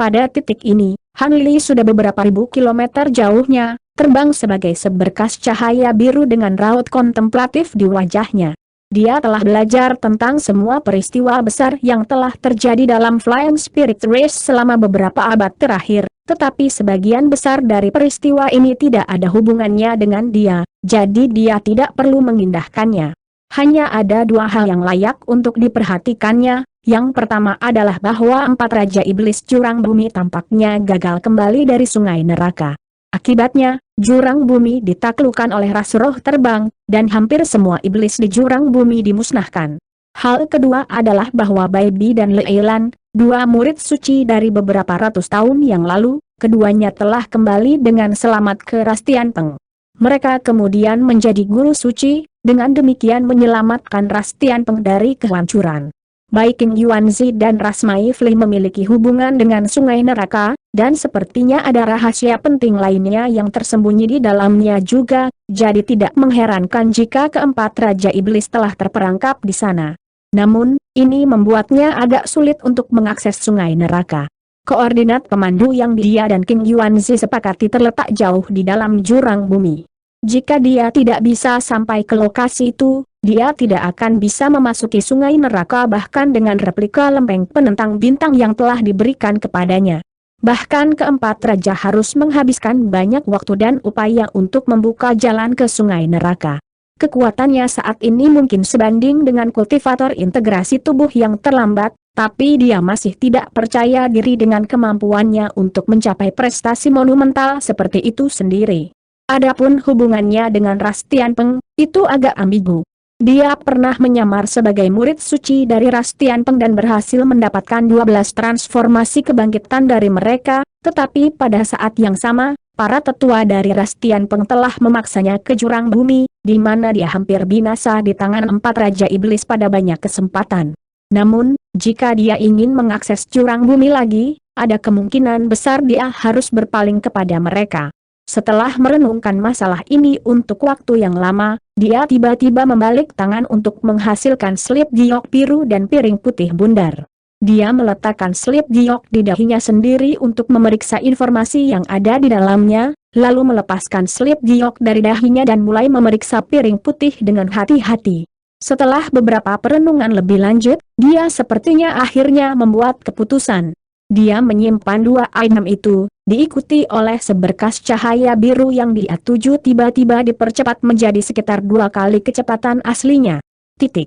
Pada titik ini, Han Li sudah beberapa ribu kilometer jauhnya, terbang sebagai seberkas cahaya biru dengan raut kontemplatif di wajahnya. Dia telah belajar tentang semua peristiwa besar yang telah terjadi dalam Flying Spirit Race selama beberapa abad terakhir, tetapi sebagian besar dari peristiwa ini tidak ada hubungannya dengan dia, jadi dia tidak perlu mengindahkannya. Hanya ada dua hal yang layak untuk diperhatikannya. Yang pertama adalah bahwa 4 Raja Iblis Jurang Bumi tampaknya gagal kembali dari sungai neraka. Akibatnya, Jurang Bumi ditaklukkan oleh ras roh terbang, dan hampir semua iblis di Jurang Bumi dimusnahkan. Hal kedua adalah bahwa Baibi dan Leilan, 2 murid suci dari beberapa ratus tahun yang lalu, keduanya telah kembali dengan selamat ke Ras Tianpeng. Mereka kemudian menjadi guru suci, dengan demikian menyelamatkan Ras Tianpeng dari kehancuran. Baik King Yuanzi dan Ras Maifli memiliki hubungan dengan sungai neraka, dan sepertinya ada rahasia penting lainnya yang tersembunyi di dalamnya juga, jadi tidak mengherankan jika keempat Raja Iblis telah terperangkap di sana. Namun, ini membuatnya agak sulit untuk mengakses sungai neraka. Koordinat pemandu yang dia dan King Yuanzi sepakati terletak jauh di dalam Jurang Bumi. Jika dia tidak bisa sampai ke lokasi itu, dia tidak akan bisa memasuki sungai neraka bahkan dengan replika lempeng penentang bintang yang telah diberikan kepadanya. Bahkan keempat raja harus menghabiskan banyak waktu dan upaya untuk membuka jalan ke sungai neraka. Kekuatannya saat ini mungkin sebanding dengan kultivator integrasi tubuh yang terlambat, tapi dia masih tidak percaya diri dengan kemampuannya untuk mencapai prestasi monumental seperti itu sendiri. Adapun hubungannya dengan Ras Tianpeng, itu agak ambigu. Dia pernah menyamar sebagai murid suci dari Ras Tianpeng dan berhasil mendapatkan 12 transformasi kebangkitan dari mereka, tetapi pada saat yang sama, para tetua dari Ras Tianpeng telah memaksanya ke Jurang Bumi, di mana dia hampir binasa di tangan 4 Raja Iblis pada banyak kesempatan. Namun, jika dia ingin mengakses Jurang Bumi lagi, ada kemungkinan besar dia harus berpaling kepada mereka. Setelah merenungkan masalah ini untuk waktu yang lama, dia tiba-tiba membalik tangan untuk menghasilkan slip giok biru dan piring putih bundar. Dia meletakkan slip giok di dahinya sendiri untuk memeriksa informasi yang ada di dalamnya, lalu melepaskan slip giok dari dahinya dan mulai memeriksa piring putih dengan hati-hati. Setelah beberapa perenungan lebih lanjut, dia sepertinya akhirnya membuat keputusan. Dia menyimpan 2 item itu, diikuti oleh seberkas cahaya biru yang dia tuju tiba-tiba dipercepat menjadi sekitar 2 kali kecepatan aslinya. 5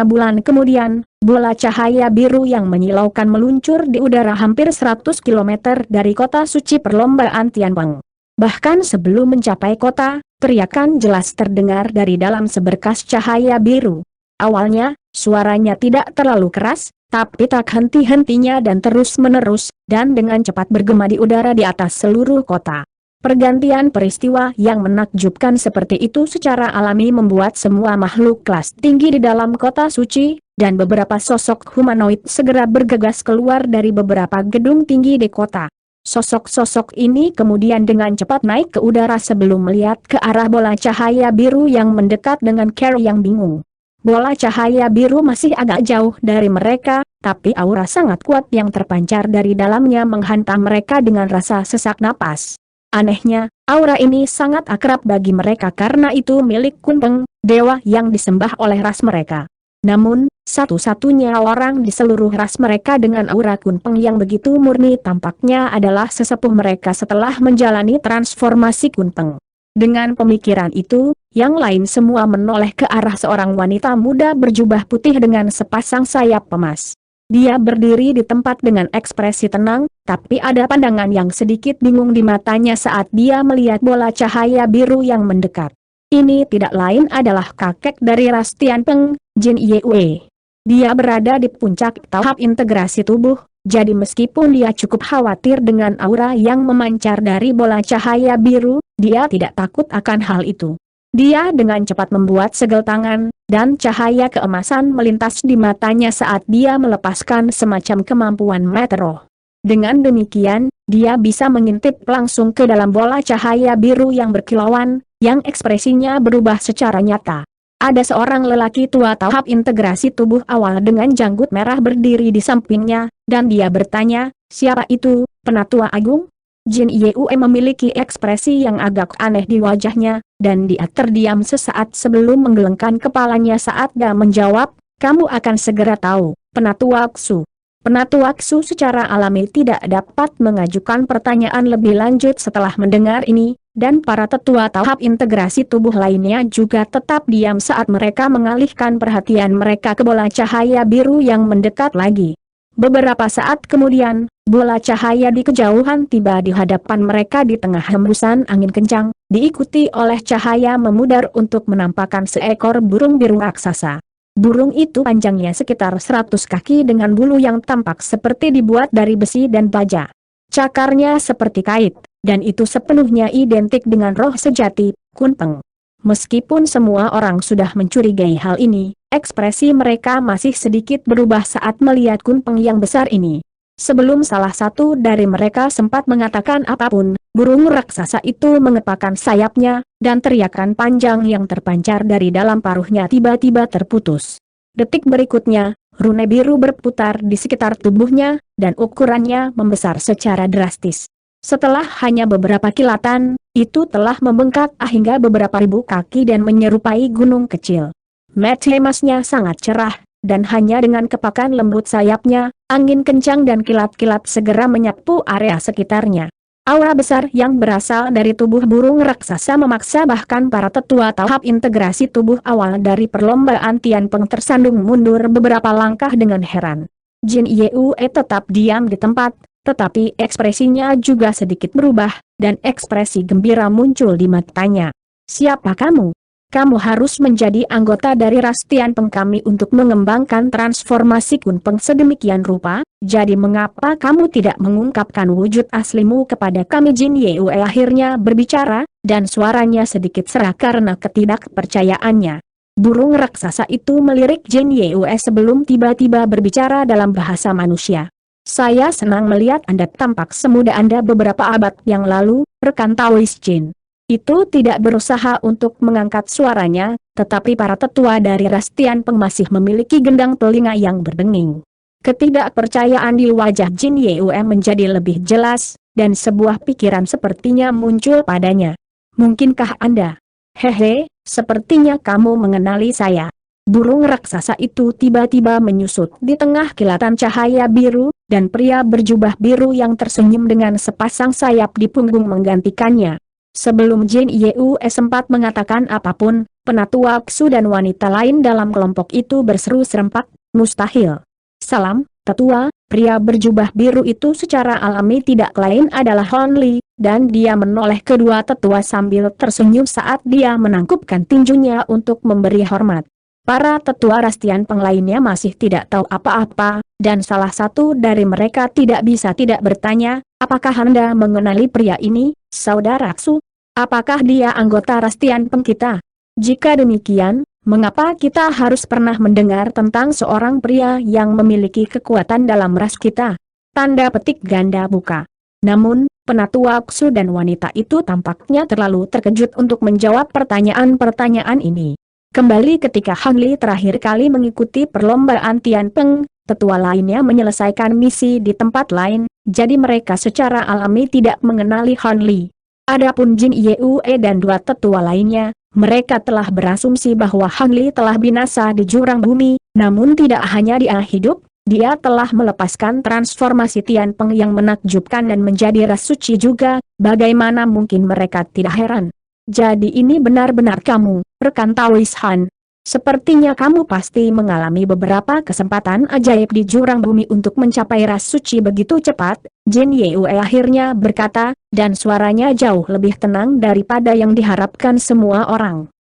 bulan kemudian, bola cahaya biru yang menyilaukan meluncur di udara hampir 100 km dari kota suci perlombaan Tianpeng. Bahkan sebelum mencapai kota, teriakan jelas terdengar dari dalam seberkas cahaya biru. Awalnya, suaranya tidak terlalu keras, tapi tak henti-hentinya dan terus-menerus, dan dengan cepat bergema di udara di atas seluruh kota. Pergantian peristiwa yang menakjubkan seperti itu secara alami membuat semua makhluk kelas tinggi di dalam kota suci, dan beberapa sosok humanoid segera bergegas keluar dari beberapa gedung tinggi di kota. Sosok-sosok ini kemudian dengan cepat naik ke udara sebelum melihat ke arah bola cahaya biru yang mendekat dengan cara yang bingung. Bola cahaya biru masih agak jauh dari mereka, tapi aura sangat kuat yang terpancar dari dalamnya menghantam mereka dengan rasa sesak napas. Anehnya, aura ini sangat akrab bagi mereka karena itu milik Kunpeng, dewa yang disembah oleh ras mereka. Namun, satu-satunya orang di seluruh ras mereka dengan aura Kunpeng yang begitu murni tampaknya adalah sesepuh mereka setelah menjalani transformasi Kunpeng. Dengan pemikiran itu, yang lain semua menoleh ke arah seorang wanita muda berjubah putih dengan sepasang sayap emas. Dia berdiri di tempat dengan ekspresi tenang, tapi ada pandangan yang sedikit bingung di matanya saat dia melihat bola cahaya biru yang mendekat. Ini tidak lain adalah kakek dari Ras Tianpeng, Jin Yue. Dia berada di puncak tahap integrasi tubuh, jadi meskipun dia cukup khawatir dengan aura yang memancar dari bola cahaya biru, dia tidak takut akan hal itu. Dia dengan cepat membuat segel tangan, dan cahaya keemasan melintas di matanya saat dia melepaskan semacam kemampuan meteor. Dengan demikian, dia bisa mengintip langsung ke dalam bola cahaya biru yang berkilauan, yang ekspresinya berubah secara nyata. Ada seorang lelaki tua tahap integrasi tubuh awal dengan janggut merah berdiri di sampingnya, dan dia bertanya, "Siapa itu, Penatua Agung?" Jin Yue memiliki ekspresi yang agak aneh di wajahnya, dan dia terdiam sesaat sebelum menggelengkan kepalanya saat dia menjawab, "Kamu akan segera tahu, Penatua Ksu." Penatua Ksu secara alami tidak dapat mengajukan pertanyaan lebih lanjut setelah mendengar ini, dan para tetua tahap integrasi tubuh lainnya juga tetap diam saat mereka mengalihkan perhatian mereka ke bola cahaya biru yang mendekat lagi. Beberapa saat kemudian, bola cahaya di kejauhan tiba di hadapan mereka di tengah hembusan angin kencang, diikuti oleh cahaya memudar untuk menampakkan seekor burung biru raksasa. Burung itu panjangnya sekitar 100 kaki dengan bulu yang tampak seperti dibuat dari besi dan baja. Cakarnya seperti kait, dan itu sepenuhnya identik dengan roh sejati, Kun Peng. Meskipun semua orang sudah mencurigai hal ini, ekspresi mereka masih sedikit berubah saat melihat Kun Peng yang besar ini. Sebelum salah satu dari mereka sempat mengatakan apapun, burung raksasa itu mengepakkan sayapnya, dan teriakan panjang yang terpancar dari dalam paruhnya tiba-tiba terputus. Detik berikutnya, rune biru berputar di sekitar tubuhnya, dan ukurannya membesar secara drastis. Setelah hanya beberapa kilatan, itu telah membengkak hingga beberapa ribu kaki dan menyerupai gunung kecil. Mata emasnya sangat cerah, dan hanya dengan kepakan lembut sayapnya, angin kencang dan kilat-kilat segera menyapu area sekitarnya. Aura besar yang berasal dari tubuh burung raksasa memaksa bahkan para tetua tahap integrasi tubuh awal dari perlombaan Tian Peng tersandung mundur beberapa langkah dengan heran. Jin Yue tetap diam di tempat, tetapi ekspresinya juga sedikit berubah, dan ekspresi gembira muncul di matanya. "Siapa kamu? Kamu harus menjadi anggota dari ras Tian Peng kami untuk mengembangkan transformasi Kun Peng sedemikian rupa, jadi mengapa kamu tidak mengungkapkan wujud aslimu kepada kami?" Jin Yue akhirnya berbicara, dan suaranya sedikit serak karena ketidakpercayaannya. Burung raksasa itu melirik Jin Yue sebelum tiba-tiba berbicara dalam bahasa manusia. "Saya senang melihat Anda tampak semuda Anda beberapa abad yang lalu, rekan Taois Jin." Itu tidak berusaha untuk mengangkat suaranya, tetapi para tetua dari ras Tian Peng masih memiliki gendang telinga yang berdenging. Ketidakpercayaan di wajah Jin Yue menjadi lebih jelas, dan sebuah pikiran sepertinya muncul padanya. "Mungkinkah Anda? Hehe, sepertinya kamu mengenali saya." Burung raksasa itu tiba-tiba menyusut di tengah kilatan cahaya biru, dan pria berjubah biru yang tersenyum dengan sepasang sayap di punggung menggantikannya. Sebelum Jin Yue sempat mengatakan apapun, Penatua Ksu dan wanita lain dalam kelompok itu berseru serempak, "Mustahil." "Salam, tetua." Pria berjubah biru itu secara alami tidak lain adalah Hon Li, dan dia menoleh kedua tetua sambil tersenyum saat dia menangkupkan tinjunya untuk memberi hormat. Para tetua ras Tian Peng lainnya masih tidak tahu apa-apa, dan salah satu dari mereka tidak bisa tidak bertanya, "Apakah Anda mengenali pria ini, Saudara Ksu? Apakah dia anggota ras Tian Peng kita? Jika demikian, mengapa kita harus pernah mendengar tentang seorang pria yang memiliki kekuatan dalam ras kita?" Tanda petik ganda buka. Namun, Penatua Ksu dan wanita itu tampaknya terlalu terkejut untuk menjawab pertanyaan-pertanyaan ini. Kembali ketika Han Li terakhir kali mengikuti perlombaan Tian Peng, tetua lainnya menyelesaikan misi di tempat lain, jadi mereka secara alami tidak mengenali Han Li. Adapun Jin Yue dan dua tetua lainnya, mereka telah berasumsi bahwa Han Li telah binasa di jurang bumi, namun tidak hanya dia hidup, dia telah melepaskan transformasi Tian Peng yang menakjubkan dan menjadi ras suci juga, bagaimana mungkin mereka tidak heran? "Jadi ini benar-benar kamu, rekan Taois Han. Sepertinya kamu pasti mengalami beberapa kesempatan ajaib di jurang bumi untuk mencapai ras suci begitu cepat," Jin Yue akhirnya berkata, dan suaranya jauh lebih tenang daripada yang diharapkan semua orang.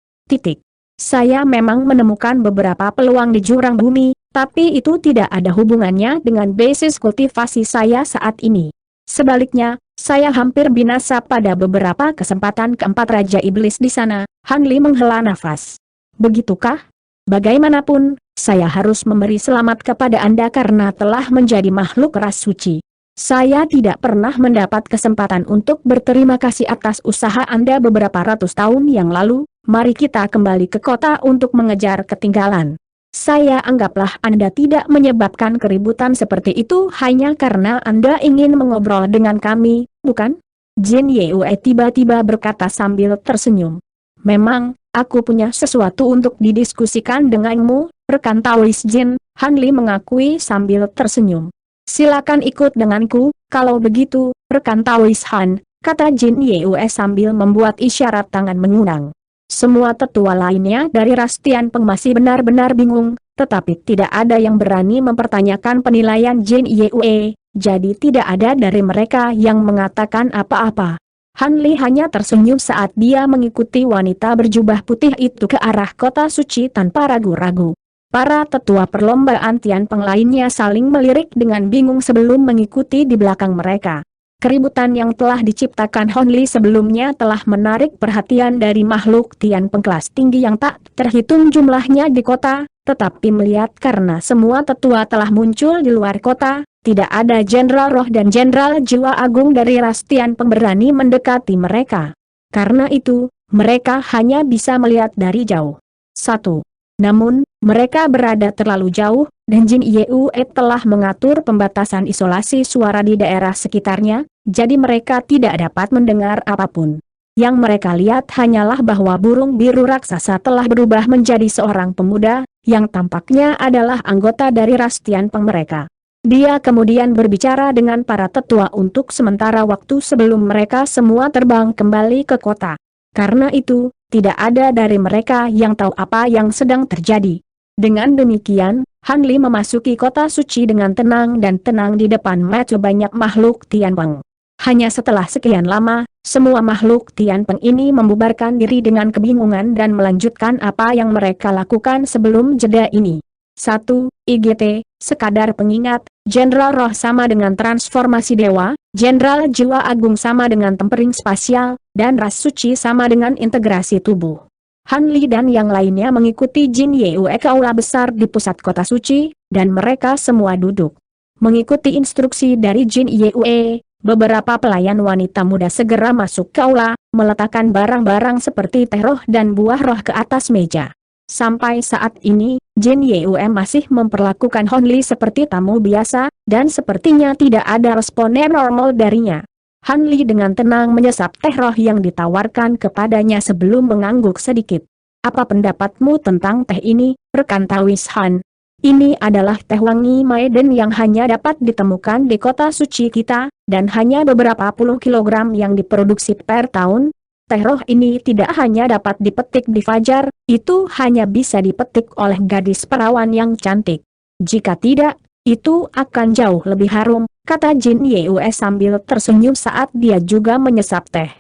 "Saya memang menemukan beberapa peluang di jurang bumi, tapi itu tidak ada hubungannya dengan basis kultivasi saya saat ini. Sebaliknya, saya hampir binasa pada beberapa kesempatan keempat Raja Iblis di sana." Han Li menghela nafas. "Begitukah? Bagaimanapun, saya harus memberi selamat kepada Anda karena telah menjadi makhluk ras suci. Saya tidak pernah mendapat kesempatan untuk berterima kasih atas usaha Anda beberapa ratus tahun yang lalu. Mari kita kembali ke kota untuk mengejar ketinggalan." Saya anggaplah Anda tidak menyebabkan keributan seperti itu hanya karena Anda ingin mengobrol dengan kami, bukan? Jin Yue tiba-tiba berkata sambil tersenyum. Memang, aku punya sesuatu untuk didiskusikan denganmu, rekan Taois Jin, Han Li mengakui sambil tersenyum. Silakan ikut denganku, kalau begitu, rekan Taois Han, kata Jin Yue sambil membuat isyarat tangan mengundang. Semua tetua lainnya dari ras Tian Peng masih benar-benar bingung, tetapi tidak ada yang berani mempertanyakan penilaian Jin Yue, jadi tidak ada dari mereka yang mengatakan apa-apa. Han Li hanya tersenyum saat dia mengikuti wanita berjubah putih itu ke arah kota suci tanpa ragu-ragu. Para tetua perlombaan Tian Peng lainnya saling melirik dengan bingung sebelum mengikuti di belakang mereka. Keributan yang telah diciptakan Han Li sebelumnya telah menarik perhatian dari makhluk Tian Peng kelas tinggi yang tak terhitung jumlahnya di kota, tetapi melihat karena semua tetua telah muncul di luar kota, tidak ada Jenderal Roh dan Jenderal Jiwa Agung dari ras Tian Peng berani mendekati mereka. Karena itu, mereka hanya bisa melihat dari jauh. 1. Namun, mereka berada terlalu jauh, dan Jin Yue telah mengatur pembatasan isolasi suara di daerah sekitarnya, jadi mereka tidak dapat mendengar apapun. Yang mereka lihat hanyalah bahwa burung biru raksasa telah berubah menjadi seorang pemuda, yang tampaknya adalah anggota dari ras Tian Peng mereka. Dia kemudian berbicara dengan para tetua untuk sementara waktu sebelum mereka semua terbang kembali ke kota. Karena itu, tidak ada dari mereka yang tahu apa yang sedang terjadi. Dengan demikian, Han Li memasuki kota suci dengan tenang dan tenang di depan mata banyak makhluk Tian Peng. Hanya setelah sekian lama, semua makhluk Tian Peng ini membubarkan diri dengan kebingungan dan melanjutkan apa yang mereka lakukan sebelum jeda ini. 1. IGT, sekadar pengingat, Jenderal Roh sama dengan transformasi dewa, Jenderal Jiwa Agung sama dengan tempering spasial, dan ras suci sama dengan integrasi tubuh. Han Li dan yang lainnya mengikuti Jin Yue ke aula besar di pusat kota suci, dan mereka semua duduk. Mengikuti instruksi dari Jin Yue, beberapa pelayan wanita muda segera masuk ke aula, meletakkan barang-barang seperti teh roh dan buah roh ke atas meja. Sampai saat ini, Jin Yue masih memperlakukan Han Li seperti tamu biasa, dan sepertinya tidak ada respon normal darinya. Han Li dengan tenang menyesap teh roh yang ditawarkan kepadanya sebelum mengangguk sedikit. Apa pendapatmu tentang teh ini, rekan Taois Han? Ini adalah teh wangi maiden yang hanya dapat ditemukan di kota suci kita, dan hanya beberapa puluh kilogram yang diproduksi per tahun. Teh roh ini tidak hanya dapat dipetik di fajar, itu hanya bisa dipetik oleh gadis perawan yang cantik. Jika tidak, itu akan jauh lebih harum, kata Jin Yue sambil tersenyum saat dia juga menyesap teh.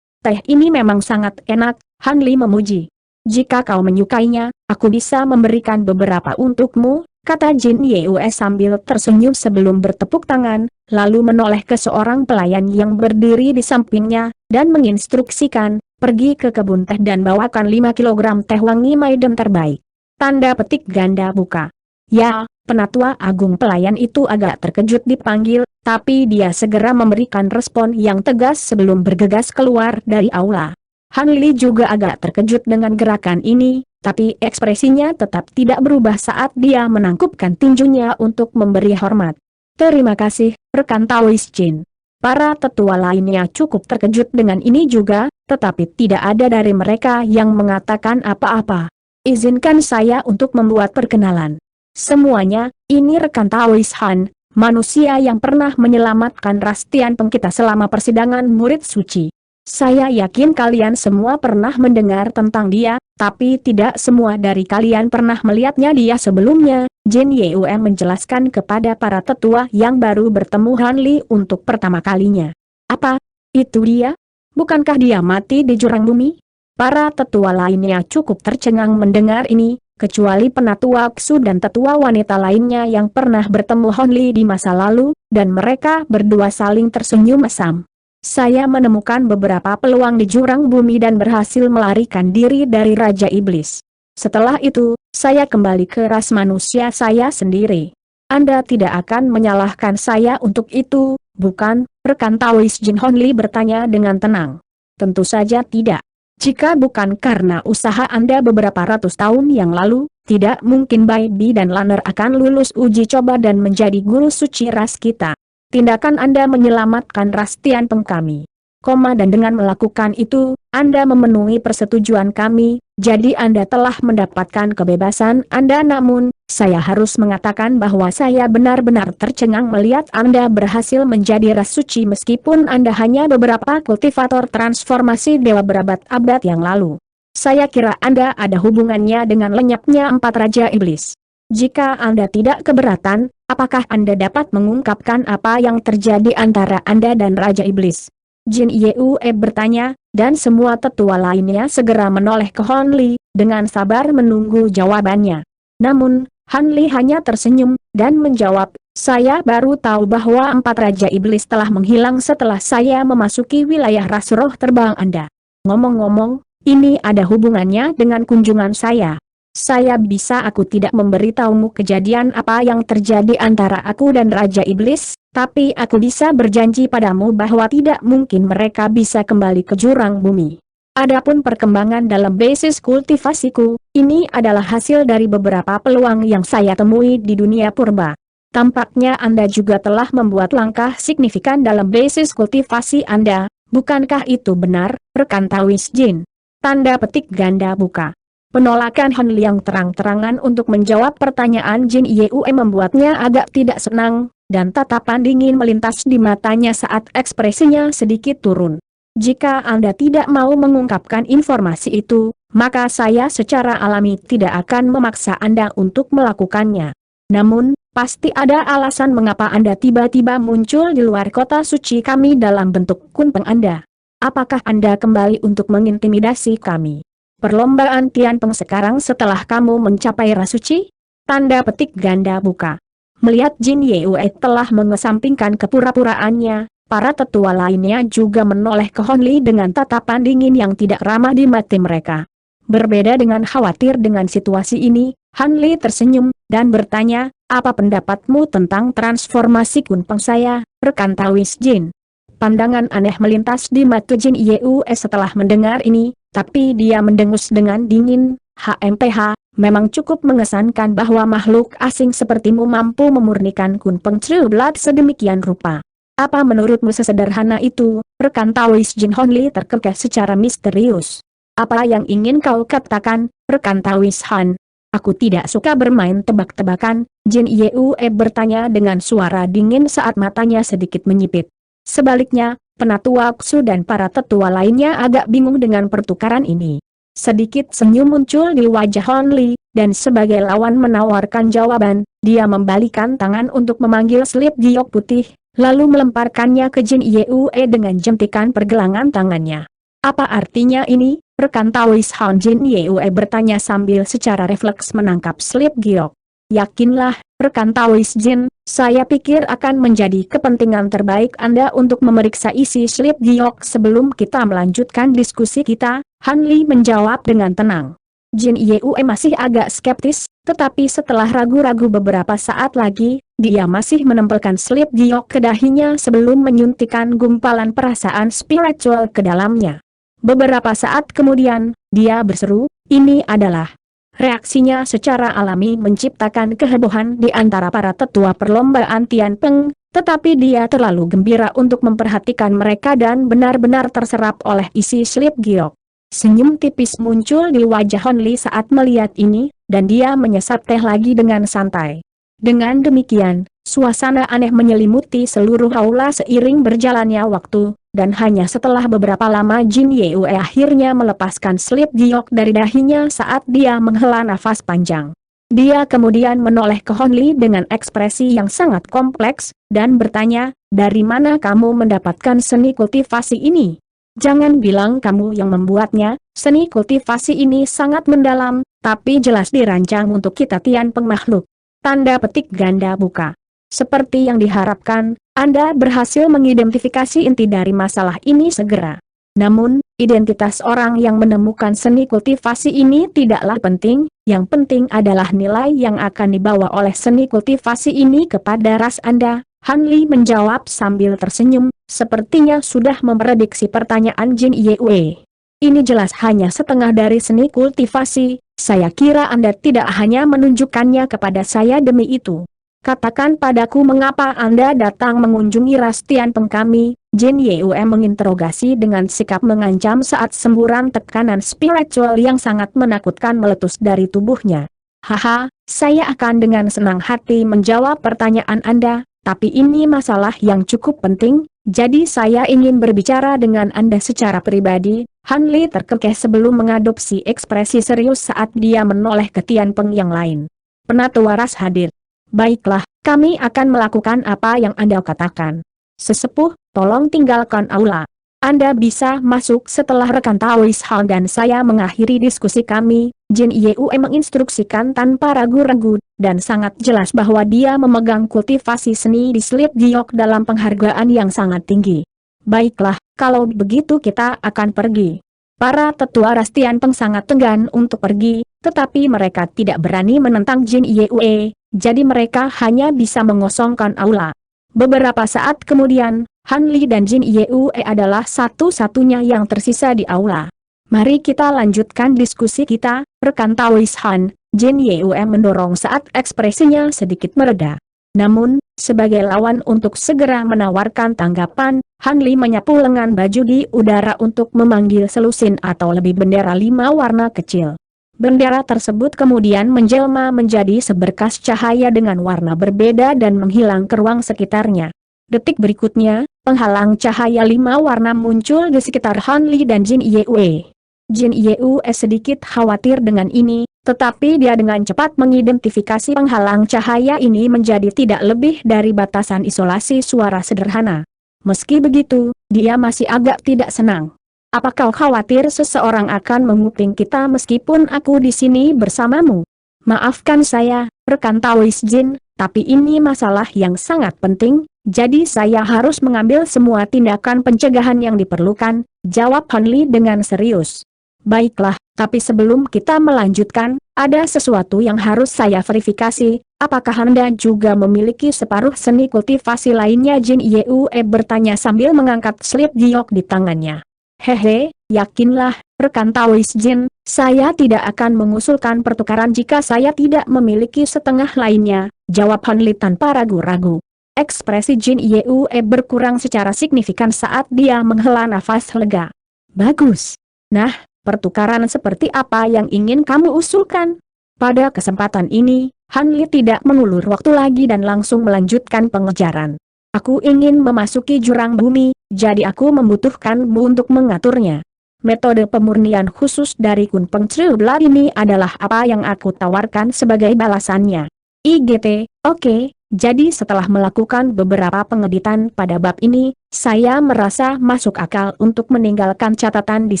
Teh ini memang sangat enak, Han Li memuji. Jika kau menyukainya, aku bisa memberikan beberapa untukmu, kata Jin Yue sambil tersenyum sebelum bertepuk tangan, lalu menoleh ke seorang pelayan yang berdiri di sampingnya, dan menginstruksikan, pergi ke kebun teh dan bawakan 5 kilogram teh wangi maiden terbaik. Tanda petik ganda buka. Ya, penatua agung pelayan itu agak terkejut dipanggil, tapi dia segera memberikan respon yang tegas sebelum bergegas keluar dari aula. Han Li juga agak terkejut dengan gerakan ini, tapi ekspresinya tetap tidak berubah saat dia menangkupkan tinjunya untuk memberi hormat. Terima kasih, rekan Taois Jin. Para tetua lainnya cukup terkejut dengan ini juga, tetapi tidak ada dari mereka yang mengatakan apa-apa. Izinkan saya untuk membuat perkenalan. Semuanya, ini rekan Taois Han, manusia yang pernah menyelamatkan ras Tian Peng kita selama persidangan murid suci. Saya yakin kalian semua pernah mendengar tentang dia, tapi tidak semua dari kalian pernah melihatnya dia sebelumnya. Jin Yue menjelaskan kepada para tetua yang baru bertemu Han Li untuk pertama kalinya. Apa? Itu dia? Bukankah dia mati di jurang bumi? Para tetua lainnya cukup tercengang mendengar ini, kecuali penatua Ksu dan tetua wanita lainnya yang pernah bertemu Han Li di masa lalu, dan mereka berdua saling tersenyum mesam. Saya menemukan beberapa peluang di jurang bumi dan berhasil melarikan diri dari Raja Iblis. Setelah itu, saya kembali ke ras manusia saya sendiri. Anda tidak akan menyalahkan saya untuk itu, bukan? Rekan Taois Jin Han Li bertanya dengan tenang. Tentu saja tidak. Jika bukan karena usaha Anda beberapa ratus tahun yang lalu, tidak mungkin Bai Bi dan Lanner akan lulus uji coba dan menjadi guru suci ras kita. Tindakan Anda menyelamatkan ras Tian Peng kami. Dan dengan melakukan itu, Anda memenuhi persetujuan kami, jadi Anda telah mendapatkan kebebasan Anda. Namun, saya harus mengatakan bahwa saya benar-benar tercengang melihat Anda berhasil menjadi ras suci meskipun Anda hanya beberapa kultivator transformasi dewa berabad-abad yang lalu. Saya kira Anda ada hubungannya dengan lenyapnya 4 Raja Iblis. Jika Anda tidak keberatan, apakah Anda dapat mengungkapkan apa yang terjadi antara Anda dan Raja Iblis? Jin Yue bertanya, dan semua tetua lainnya segera menoleh ke Han Li, dengan sabar menunggu jawabannya. Namun, Han Li hanya tersenyum, dan menjawab, saya baru tahu bahwa 4 Raja Iblis telah menghilang setelah saya memasuki wilayah ras roh terbang Anda. Ngomong-ngomong, ini ada hubungannya dengan kunjungan saya. Aku tidak memberitahumu kejadian apa yang terjadi antara aku dan Raja Iblis, tapi aku bisa berjanji padamu bahwa tidak mungkin mereka bisa kembali ke jurang bumi. Adapun perkembangan dalam basis kultivasiku, ini adalah hasil dari beberapa peluang yang saya temui di dunia purba. Tampaknya Anda juga telah membuat langkah signifikan dalam basis kultivasi Anda, bukankah itu benar, rekan Tawis Jin? Tanda petik ganda buka. Penolakan Han Li yang terang-terangan untuk menjawab pertanyaan Jin Yue membuatnya agak tidak senang, dan tatapan dingin melintas di matanya saat ekspresinya sedikit turun. Jika Anda tidak mau mengungkapkan informasi itu, maka saya secara alami tidak akan memaksa Anda untuk melakukannya. Namun, pasti ada alasan mengapa Anda tiba-tiba muncul di luar kota suci kami dalam bentuk kunpeng Anda. Apakah Anda kembali untuk mengintimidasi kami? Perlombaan Tian Peng sekarang setelah kamu mencapai ras suci? Tanda petik ganda buka. Melihat Jin Yue telah mengesampingkan kepura-puraannya, para tetua lainnya juga menoleh ke Han Li dengan tatapan dingin yang tidak ramah di mata mereka. Berbeda dengan khawatir dengan situasi ini, Han Li tersenyum, dan bertanya, apa pendapatmu tentang transformasi kunpeng saya, rekan Tawis Jin? Pandangan aneh melintas di mata Jin Yue setelah mendengar ini, tapi dia mendengus dengan dingin. HMPH, memang cukup mengesankan bahwa makhluk asing sepertimu mampu memurnikan kunpeng True Blood sedemikian rupa. Apa menurutmu sesederhana itu, rekan Tawis Jin? Han Li terkekeh secara misterius. Apa yang ingin kau katakan, rekan Tawis Han? Aku tidak suka bermain tebak-tebakan, Jin Yue bertanya dengan suara dingin saat matanya sedikit menyipit. Sebaliknya, penatua Ksu dan para tetua lainnya agak bingung dengan pertukaran ini. Sedikit senyum muncul di wajah Han Li, dan sebagai lawan menawarkan jawaban, dia membalikan tangan untuk memanggil selip giok putih, lalu melemparkannya ke Jin Yue dengan jentikan pergelangan tangannya. Apa artinya ini, rekan Tawis Han? Jin Yue bertanya sambil secara refleks menangkap selip giok. Yakinlah, rekan Tawis Jin, saya pikir akan menjadi kepentingan terbaik Anda untuk memeriksa isi slip giok sebelum kita melanjutkan diskusi kita, Han Li menjawab dengan tenang. Jin Yue masih agak skeptis, tetapi setelah ragu-ragu beberapa saat lagi, dia masih menempelkan slip giok ke dahinya sebelum menyuntikkan gumpalan perasaan spiritual ke dalamnya. Beberapa saat kemudian, dia berseru, ini adalah. Reaksinya secara alami menciptakan kehebohan di antara para tetua perlombaan Tian Peng, tetapi dia terlalu gembira untuk memperhatikan mereka dan benar-benar terserap oleh isi slip giok. Senyum tipis muncul di wajah Han Li saat melihat ini, dan dia menyesap teh lagi dengan santai. Dengan demikian, suasana aneh menyelimuti seluruh aula seiring berjalannya waktu. Dan hanya setelah beberapa lama Jin Yue akhirnya melepaskan slip giok dari dahinya saat dia menghela nafas panjang. Dia kemudian menoleh ke Han Li dengan ekspresi yang sangat kompleks, dan bertanya, dari mana kamu mendapatkan seni kultivasi ini? Jangan bilang kamu yang membuatnya, seni kultivasi ini sangat mendalam, tapi jelas dirancang untuk kita Tian Peng makhluk. Tanda petik ganda buka. Seperti yang diharapkan, Anda berhasil mengidentifikasi inti dari masalah ini segera. Namun, identitas orang yang menemukan seni kultivasi ini tidaklah penting, yang penting adalah nilai yang akan dibawa oleh seni kultivasi ini kepada ras Anda. Han Li menjawab sambil tersenyum, sepertinya sudah memprediksi pertanyaan Jin Yue. Ini jelas hanya setengah dari seni kultivasi, saya kira Anda tidak hanya menunjukkannya kepada saya demi itu. Katakan padaku mengapa Anda datang mengunjungi Rastian Peng kami, Jin Yue menginterogasi dengan sikap mengancam saat semburan tekanan spiritual yang sangat menakutkan meletus dari tubuhnya. Haha, saya akan dengan senang hati menjawab pertanyaan Anda, tapi ini masalah yang cukup penting, jadi saya ingin berbicara dengan Anda secara pribadi. Han Li terkekeh sebelum mengadopsi ekspresi serius saat dia menoleh ke Tian Peng yang lain. Penatua ras hadir. Baiklah, kami akan melakukan apa yang Anda katakan. Sesepuh, tolong tinggalkan aula. Anda bisa masuk setelah rekan Taois Han dan saya mengakhiri diskusi kami. Jin Yue menginstruksikan tanpa ragu-ragu, dan sangat jelas bahwa dia memegang kultivasi seni di Slip Giok dalam penghargaan yang sangat tinggi. Baiklah, kalau begitu kita akan pergi. Para tetua Rastian Peng sangat enggan untuk pergi, tetapi mereka tidak berani menentang Jin Yue, jadi mereka hanya bisa mengosongkan aula. Beberapa saat kemudian, Han Li dan Jin Yue adalah satu-satunya yang tersisa di aula. Mari kita lanjutkan diskusi kita, rekan Taois Han, Jin Yue mendorong saat ekspresinya sedikit mereda. Namun, sebagai lawan untuk segera menawarkan tanggapan, Han Li menyapu lengan baju di udara untuk memanggil selusin atau lebih bendera 5 warna kecil. Bendera tersebut kemudian menjelma menjadi seberkas cahaya dengan warna berbeda dan menghilang ke ruang sekitarnya. Detik berikutnya, penghalang cahaya 5 warna muncul di sekitar Han Li dan Jin Yue. Jin Yue sedikit khawatir dengan ini, tetapi dia dengan cepat mengidentifikasi penghalang cahaya ini menjadi tidak lebih dari batasan isolasi suara sederhana. Meski begitu, dia masih agak tidak senang. Apa kau khawatir seseorang akan menguping kita meskipun aku di sini bersamamu? Maafkan saya, rekan Taois Jin, tapi ini masalah yang sangat penting, jadi saya harus mengambil semua tindakan pencegahan yang diperlukan, jawab Han Li dengan serius. Baiklah, tapi sebelum kita melanjutkan, ada sesuatu yang harus saya verifikasi, apakah Anda juga memiliki separuh seni kultivasi lainnya? Jin Yue bertanya sambil mengangkat slip giok di tangannya. Hehe, yakinlah, rekan Taois Jin, saya tidak akan mengusulkan pertukaran jika saya tidak memiliki setengah lainnya, jawab Han Li tanpa ragu-ragu. Ekspresi Jin Yue berkurang secara signifikan saat dia menghela nafas lega. Bagus. Nah, pertukaran seperti apa yang ingin kamu usulkan? Pada kesempatan ini, Han Li tidak mengulur waktu lagi dan langsung melanjutkan pengejaran. Aku ingin memasuki jurang bumi, jadi aku membutuhkanmu untuk mengaturnya. Metode pemurnian khusus dari Kun Peng True Blood ini adalah apa yang aku tawarkan sebagai balasannya. IGT, oke, jadi setelah melakukan beberapa pengeditan pada bab ini, saya merasa masuk akal untuk meninggalkan catatan di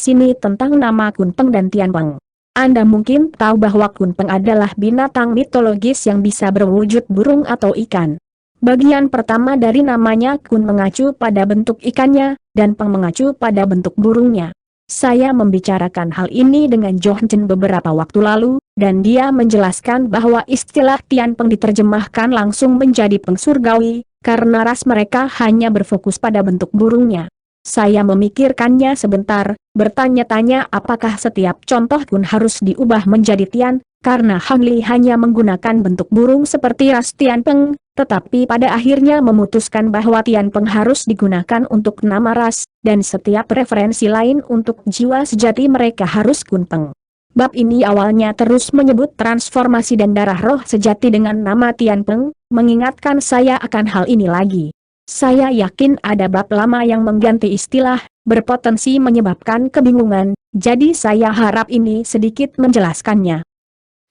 sini tentang nama Kun Peng dan Tian Peng. Anda mungkin tahu bahwa Kun Peng adalah binatang mitologis yang bisa berwujud burung atau ikan. Bagian pertama dari namanya Kun mengacu pada bentuk ikannya, dan Peng mengacu pada bentuk burungnya. Saya membicarakan hal ini dengan John Chen beberapa waktu lalu, dan dia menjelaskan bahwa istilah Tian Peng diterjemahkan langsung menjadi Peng surgawi, karena ras mereka hanya berfokus pada bentuk burungnya. Saya memikirkannya sebentar, bertanya-tanya apakah setiap contoh Kun harus diubah menjadi Tian, karena Han Li hanya menggunakan bentuk burung seperti ras Tian Peng, tetapi pada akhirnya memutuskan bahwa Tian Peng harus digunakan untuk nama ras, dan setiap referensi lain untuk jiwa sejati mereka harus Kun Peng. Bab ini awalnya terus menyebut transformasi dan darah roh sejati dengan nama Tian Peng, mengingatkan saya akan hal ini lagi. Saya yakin ada bab lama yang mengganti istilah, berpotensi menyebabkan kebingungan, jadi saya harap ini sedikit menjelaskannya.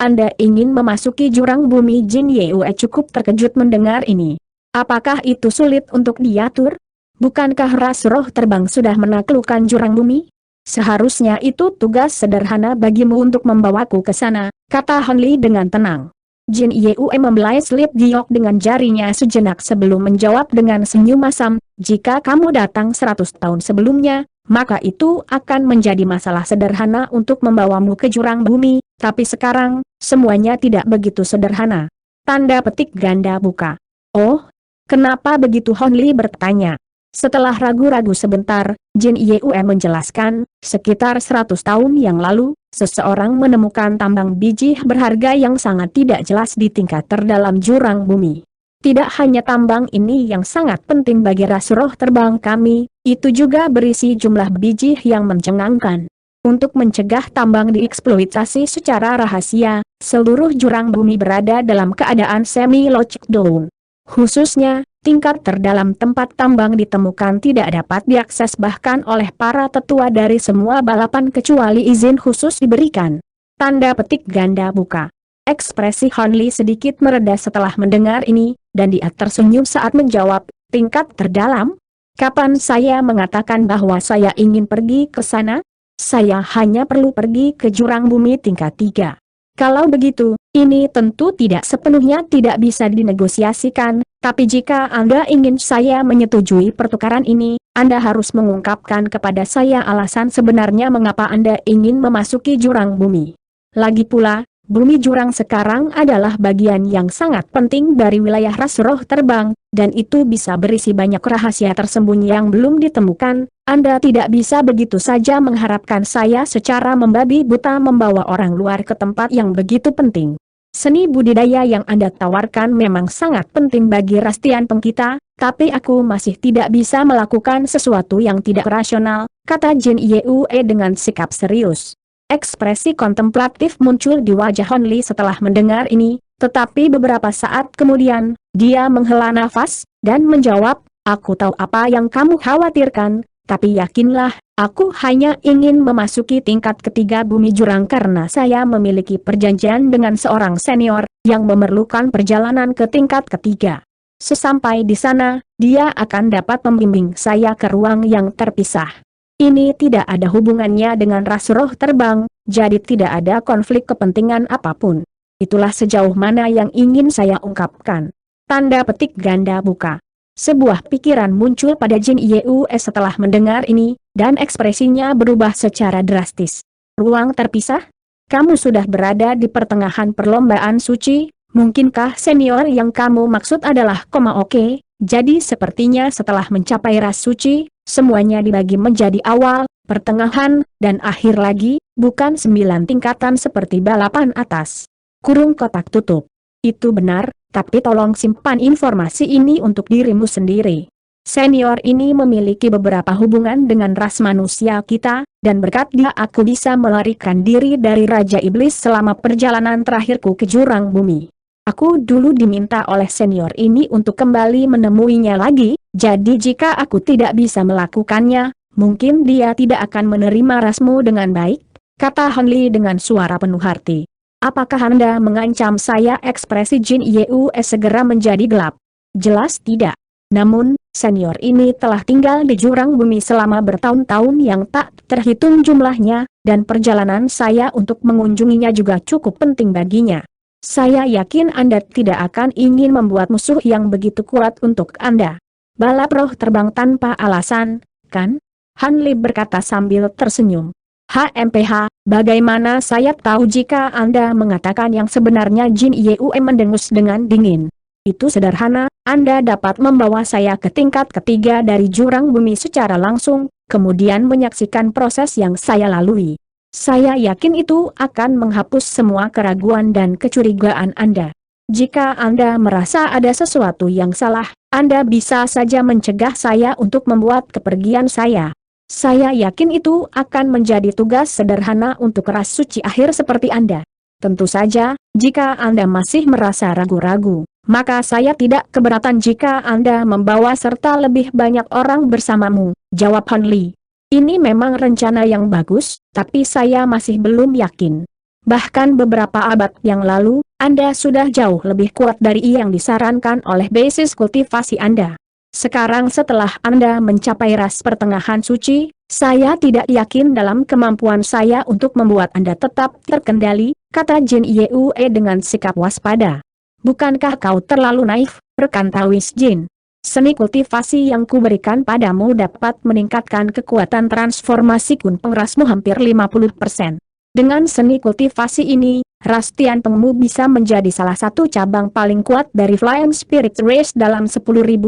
Anda ingin memasuki jurang bumi? Jin Yue cukup terkejut mendengar ini. Apakah itu sulit untuk diatur? Bukankah ras roh terbang sudah menaklukkan jurang bumi? Seharusnya itu tugas sederhana bagimu untuk membawaku ke sana, kata Han Li dengan tenang. Jin Yue membelai slip giok dengan jarinya sejenak sebelum menjawab dengan senyum masam, jika kamu datang 100 tahun sebelumnya, maka itu akan menjadi masalah sederhana untuk membawamu ke jurang bumi, tapi sekarang, semuanya tidak begitu sederhana. Tanda petik ganda buka. Oh, kenapa begitu? Han Li bertanya. Setelah ragu-ragu sebentar, Jin Yue menjelaskan, sekitar 100 tahun yang lalu, seseorang menemukan tambang biji berharga yang sangat tidak jelas di tingkat terdalam jurang bumi. Tidak hanya tambang ini yang sangat penting bagi ras roh terbang kami, itu juga berisi jumlah biji yang mencengangkan. Untuk mencegah tambang dieksploitasi secara rahasia, seluruh jurang bumi berada dalam keadaan semi-lockdown. Khususnya, tingkat terdalam tempat tambang ditemukan tidak dapat diakses bahkan oleh para tetua dari semua balapan kecuali izin khusus diberikan. Tanda petik ganda buka. Ekspresi Han Li sedikit mereda setelah mendengar ini, dan dia tersenyum saat menjawab, tingkat terdalam? Kapan saya mengatakan bahwa saya ingin pergi ke sana? Saya hanya perlu pergi ke jurang bumi tingkat 3. Kalau begitu, ini tentu tidak sepenuhnya tidak bisa dinegosiasikan, tapi jika Anda ingin saya menyetujui pertukaran ini, Anda harus mengungkapkan kepada saya alasan sebenarnya mengapa Anda ingin memasuki jurang bumi. Lagi pula, bumi jurang sekarang adalah bagian yang sangat penting dari wilayah ras roh terbang, dan itu bisa berisi banyak rahasia tersembunyi yang belum ditemukan. Anda tidak bisa begitu saja mengharapkan saya secara membabi buta membawa orang luar ke tempat yang begitu penting. Seni budidaya yang Anda tawarkan memang sangat penting bagi ras Tianpeng kita, tapi aku masih tidak bisa melakukan sesuatu yang tidak rasional, kata Jin Yue dengan sikap serius. Ekspresi kontemplatif muncul di wajah Han Li setelah mendengar ini, tetapi beberapa saat kemudian, dia menghela nafas, dan menjawab, aku tahu apa yang kamu khawatirkan. Tapi yakinlah, aku hanya ingin memasuki tingkat ketiga bumi jurang karena saya memiliki perjanjian dengan seorang senior, yang memerlukan perjalanan ke tingkat ketiga. Sesampai di sana, dia akan dapat membimbing saya ke ruang yang terpisah. Ini tidak ada hubungannya dengan ras roh terbang, jadi tidak ada konflik kepentingan apapun. Itulah sejauh mana yang ingin saya ungkapkan. Tanda petik ganda buka. Sebuah pikiran muncul pada Jin Yue setelah mendengar ini, dan ekspresinya berubah secara drastis. Ruang terpisah? Kamu sudah berada di pertengahan perlombaan suci, mungkinkah senior yang kamu maksud adalah oke, jadi sepertinya setelah mencapai ras suci, semuanya dibagi menjadi awal, pertengahan, dan akhir lagi, bukan 9 tingkatan seperti balapan atas. Kurung kotak tutup. Itu benar, tapi tolong simpan informasi ini untuk dirimu sendiri. Senior ini memiliki beberapa hubungan dengan ras manusia kita, dan berkat dia aku bisa melarikan diri dari Raja Iblis selama perjalanan terakhirku ke jurang bumi. Aku dulu diminta oleh senior ini untuk kembali menemuinya lagi, jadi jika aku tidak bisa melakukannya, mungkin dia tidak akan menerima rasmu dengan baik, kata Han Li dengan suara penuh arti. Apakah Anda mengancam saya? Ekspresi Jin Yue segera menjadi gelap. Jelas tidak. Namun, senior ini telah tinggal di jurang bumi selama bertahun-tahun yang tak terhitung jumlahnya, dan perjalanan saya untuk mengunjunginya juga cukup penting baginya. Saya yakin Anda tidak akan ingin membuat musuh yang begitu kuat untuk Anda. Balap roh terbang tanpa alasan, kan? Han Li berkata sambil tersenyum. HMPH, bagaimana saya tahu jika Anda mengatakan yang sebenarnya? Jin Yue mendengus dengan dingin. Itu sederhana, Anda dapat membawa saya ke tingkat ketiga dari jurang bumi secara langsung, kemudian menyaksikan proses yang saya lalui. Saya yakin itu akan menghapus semua keraguan dan kecurigaan Anda. Jika Anda merasa ada sesuatu yang salah, Anda bisa saja mencegah saya untuk membuat kepergian saya. Saya yakin itu akan menjadi tugas sederhana untuk ras suci akhir seperti Anda. Tentu saja, jika Anda masih merasa ragu-ragu, maka saya tidak keberatan jika Anda membawa serta lebih banyak orang bersamamu, jawab Han Li. Ini memang rencana yang bagus, tapi saya masih belum yakin. Bahkan beberapa abad yang lalu, Anda sudah jauh lebih kuat dari yang disarankan oleh basis kultivasi Anda. Sekarang setelah Anda mencapai ras pertengahan suci, saya tidak yakin dalam kemampuan saya untuk membuat Anda tetap terkendali, kata Jin Yue dengan sikap waspada. Bukankah kau terlalu naif, rekan Tawis Jin? Seni kultivasi yang kuberikan padamu dapat meningkatkan kekuatan transformasi kun pengrasmu hampir 50%. Dengan seni kultivasi ini, Rastian Pengmu bisa menjadi salah satu cabang paling kuat dari Flying Spirit Race dalam 10.000